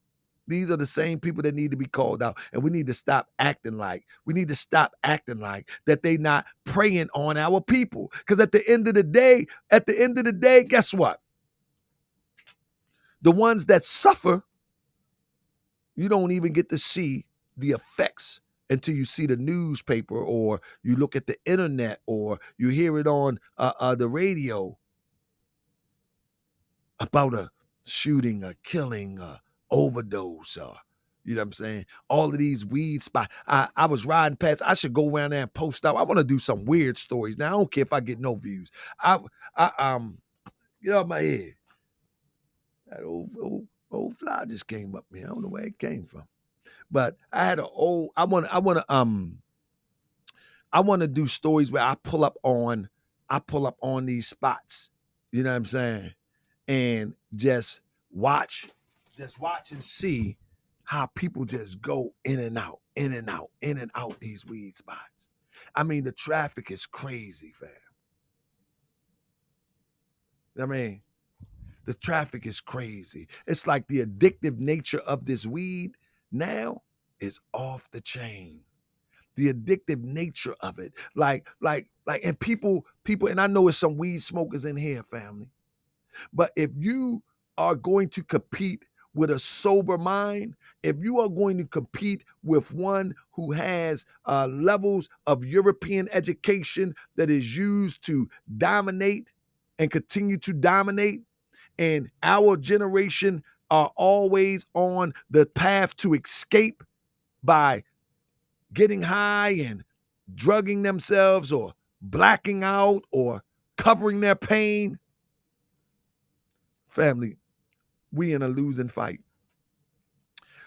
These are the same people that need to be called out. And we need to stop acting like that they not preying on our people. Because at the end of the day, guess what? The ones that suffer, you don't even get to see the effects until you see the newspaper or you look at the internet or you hear it on the radio about a shooting, a killing, overdose, you know what I'm saying? All of these weed spots. I was riding past. I should go around there and post out. I want to do some weird stories. Now I don't care if I get no views. I get off my head. That old fly just came up me. I don't know where it came from, but I had I want to do stories where I pull up on these spots. You know what I'm saying? And just watch and see how people just go in and out these weed spots. I mean, the traffic is crazy, fam. I mean, the traffic is crazy. It's like the addictive nature of this weed now is off the chain. The addictive nature of it. Like, and people, and I know there's some weed smokers in here, family. But if you are going to compete with a sober mind, if you are going to compete with one who has levels of European education that is used to dominate and continue to dominate, and our generation are always on the path to escape by getting high and drugging themselves or blacking out or covering their pain, family, we in a losing fight.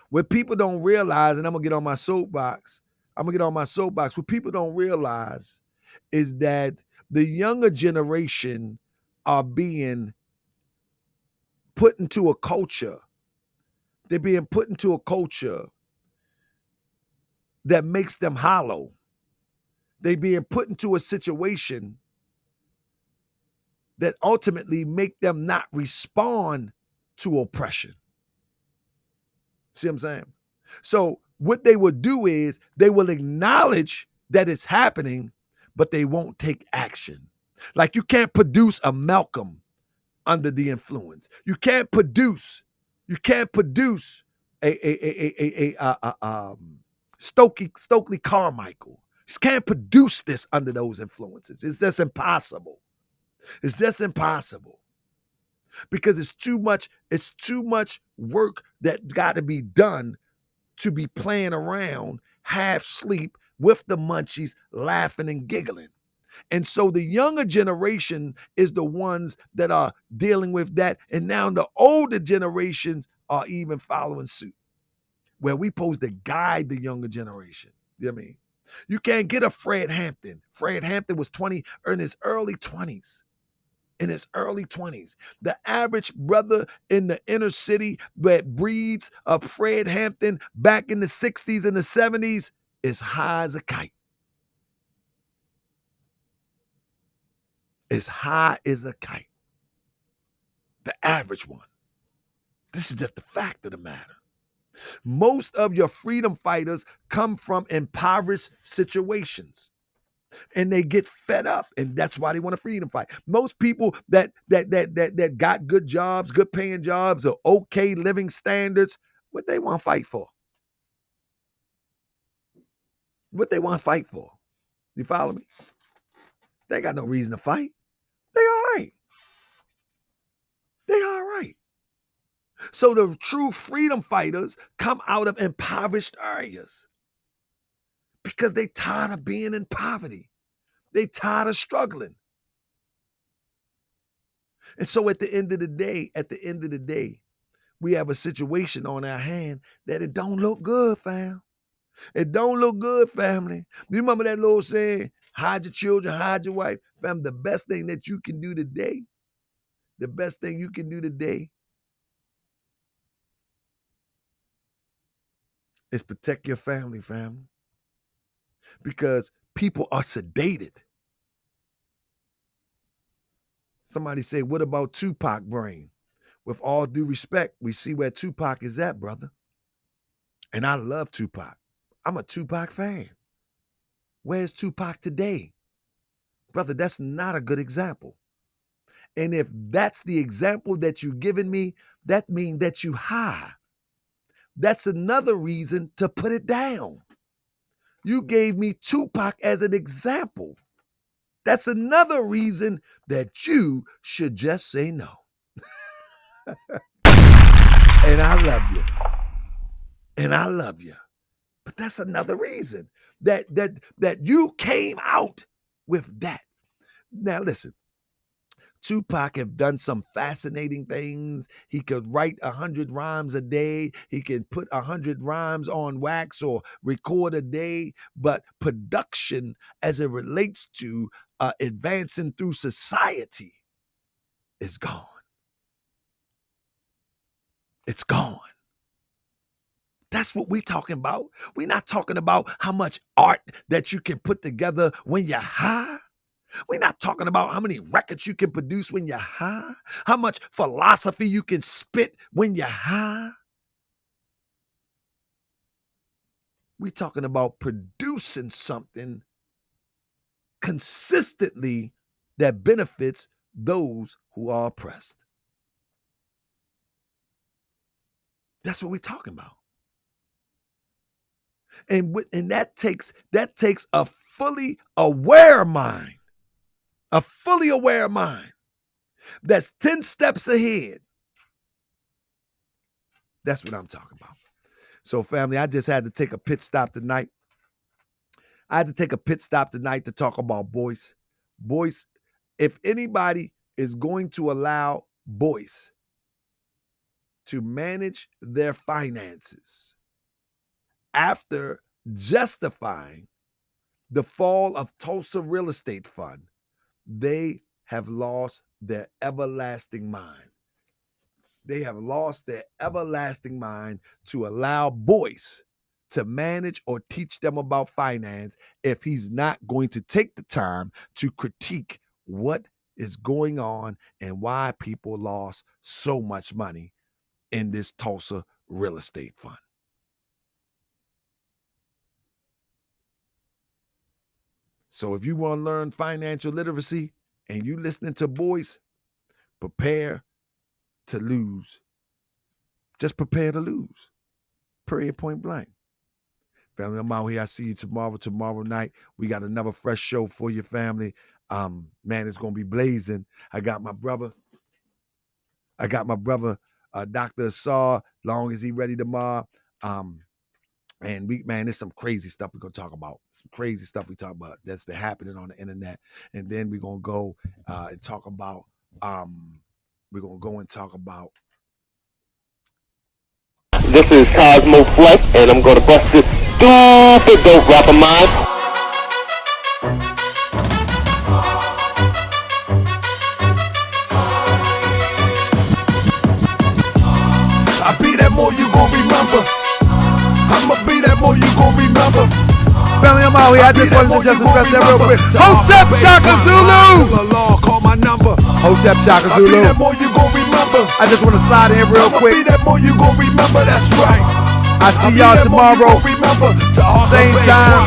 What people don't realize, and I'm going to get on my soapbox, what people don't realize is that the younger generation are being put into a culture. They're being put into a culture that makes them hollow. They're being put into a situation that ultimately make them not respond to oppression. See what I'm saying? So what they will do is they will acknowledge that it's happening, but they won't take action. Like you can't produce a Malcolm under the influence. You can't produce a Stokely Carmichael. You can't produce this under those influences. It's just impossible. It's just impossible. Because it's too much work that got to be done to be playing around, half sleep, with the munchies, laughing and giggling. And so the younger generation is the ones that are dealing with that. And now the older generations are even following suit. where we supposed to guide the younger generation. You know what I mean? You can't get a Fred Hampton. Fred Hampton was 20 in his early 20s. In his early 20s. The average brother in the inner city that breeds a Fred Hampton back in the 60s and the 70s is high as a kite. As high as a kite. The average one. This is just the fact of the matter. Most of your freedom fighters come from impoverished situations. And they get fed up, and that's why they want to freedom fight. Most people that got good jobs, good paying jobs, or okay living standards, what they want to fight for? What they want to fight for? You follow me? They got no reason to fight. They all right. They all right. So the true freedom fighters come out of impoverished areas because they tired of being in poverty. They tired of struggling. And so at the end of the day, we have a situation on our hand that it don't look good, fam. It don't look good, family. You remember that little saying, hide your children, hide your wife? Fam, the best thing that you can do today, is protect your family, family. Because people are sedated. Somebody say, what about Tupac brain? With all due respect, we see where Tupac is at, brother. And I love Tupac. I'm a Tupac fan. Where's Tupac today? Brother, that's not a good example. And if that's the example that you're giving me, that means that you high. That's another reason to put it down. You gave me Tupac as an example. That's another reason that you should just say no. And I love you. And I love you. But that's another reason that you came out with that. Now listen, Tupac have done some fascinating things. He could write 100 rhymes a day. He can put 100 rhymes on wax or record a day. But production as it relates to advancing through society is gone. It's gone. That's what we're talking about. We're not talking about how much art that you can put together when you're high. We're not talking about how many records you can produce when you're high, how much philosophy you can spit when you're high. We're talking about producing something consistently that benefits those who are oppressed. That's what we're talking about. And that takes a fully aware mind. A fully aware mind that's 10 steps ahead. That's what I'm talking about. So, family, I just had to take a pit stop tonight. I had to take a pit stop tonight to talk about Boyce. Boyce, if anybody is going to allow Boyce to manage their finances after justifying the fall of Tulsa Real Estate Fund, they have lost their everlasting mind. They have lost their everlasting mind to allow Boyce to manage or teach them about finance if he's not going to take the time to critique what is going on and why people lost so much money in this Tulsa Real Estate Fund. So if you want to learn financial literacy and you listening to Boyce, prepare to lose. Just prepare to lose. Period, point blank. Family, I'm out here. I see you tomorrow night. We got another fresh show for your family. Man, it's going to be blazing. I got my brother, Dr. Assar, long as he ready tomorrow. And there's some crazy stuff we're gonna talk about. Some crazy stuff we talk about that's been happening on the internet. And then we're gonna go and talk about This is Cosmo Flex, and I'm gonna bust this stupid dope rap of mine. I be that more you gon' remember. I'ma be that more you gon' remember. Family, I'm out here. I just wanted to just address that real quick. Hotep Shaka Zulu! Till the law call my number. Hotep Shaka I be Zulu. that more you gon' remember. I just want to slide in real I'ma quick. be that more you gon' remember. That's right. I see y'all tomorrow. Same time.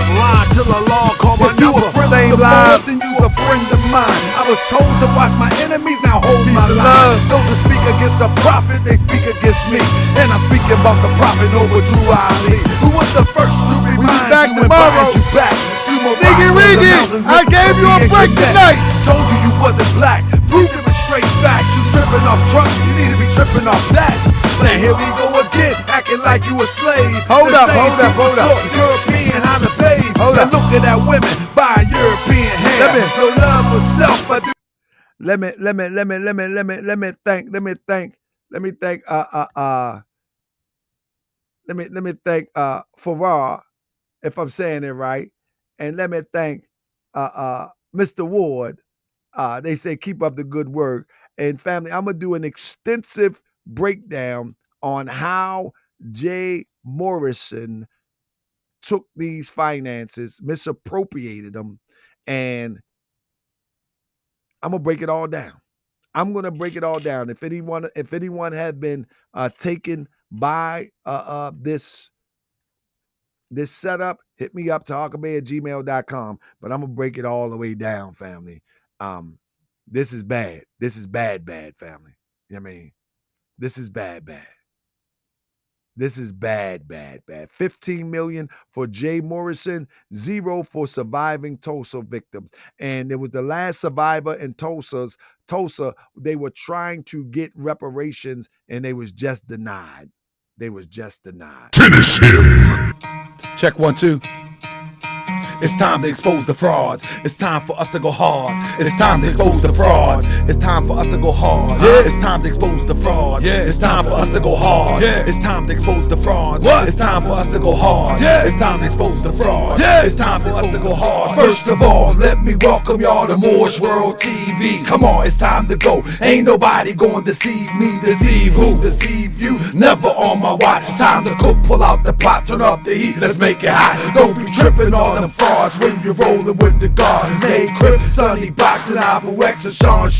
Till the law call my If you number. a friend, same live. Then you's a friend of mine. I was told to watch my enemies, now hold my Peace and line. love. Those that speak against the prophet, they speak against me. And I'm speaking about the prophet over Drew Ali, who was the first to remind back you and tomorrow. bind you back. Sneaky Reedy, I gave you a break tonight. Told you you wasn't black, proved it with straight facts. You tripping off trucks, you need to be tripping off that. Now here we go again, acting like you a slave. Hold The up, same hold up, people hold up. taught European how to bathe. Hold and up. looking at women buying European hair. Let me- No love for self, but Let me thank Farrar, if I'm saying it right, and let me thank Mr. Ward. They say keep up the good work. And family, I'm gonna do an extensive breakdown on how Jay Morrison took these finances, misappropriated them, and I'm gonna break it all down. I'm gonna break it all down. If anyone had been taken by this setup, hit me up, Taharkabey@gmail.com. But I'm gonna break it all the way down, family. This is bad. This is bad, family. You know what I mean? This is bad. This is bad. 15 million for Jay Morrison, 0 for surviving Tulsa victims. And it was the last survivor in Tulsa. They were trying to get reparations and they was just denied. finish him. Check 1, 2. It's time to expose the frauds. It's time for us to go hard. It's time to expose the frauds. It's time for us to go hard. It's time to expose the frauds. It's time for us to go hard. It's time to expose the frauds. It's time for us to go hard. It's time to expose the frauds. It's time for us to go hard. First of all, let me welcome y'all to Moore's World TV. Come on, it's time to go. Ain't nobody gonna deceive me. Deceive who? Deceive you. Never on my watch. Time to cook, pull out the pot, turn up the heat. Let's make it hot. Don't be tripping on them frauds when you're rolling with the guard. Nate Crip, Sonny Box, and Abu X, and Sean,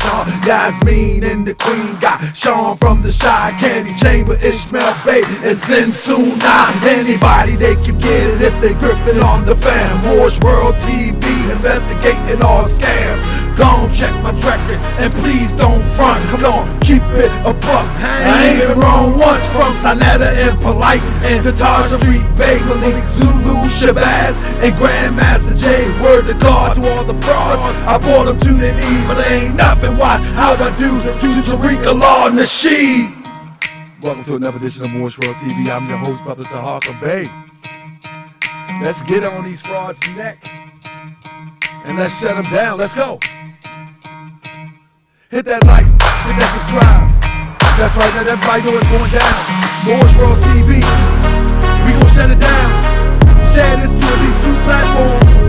Yasmin, and the Queen got Sean from the Shy, Candy Chamber, Ishmael Bay, and Zinsuna. Anybody they can get it if they gripping on the fam. Moore's World TV, investigating all scams. Gon' check my record and please don't front. Come on, keep it a buck. I ain't been wrong once. From Sinetta and Polite and to Taharkabey, Malik, Zulu, Shabazz, and Grandmaster J. Word to God to all the frauds. I brought them to the knees, but they ain't nothing. Watch how I do to Tariq Allah Nasheed. Welcome to another edition of Moore's World TV. I'm your host, Brother Taharkabey. Let's get on these frauds' neck and let's shut them down. Let's go. Hit that like, hit that subscribe. That's right, let everybody know what's going down. Moore's World TV, we gon' shut it down. Share this to these 2 platforms.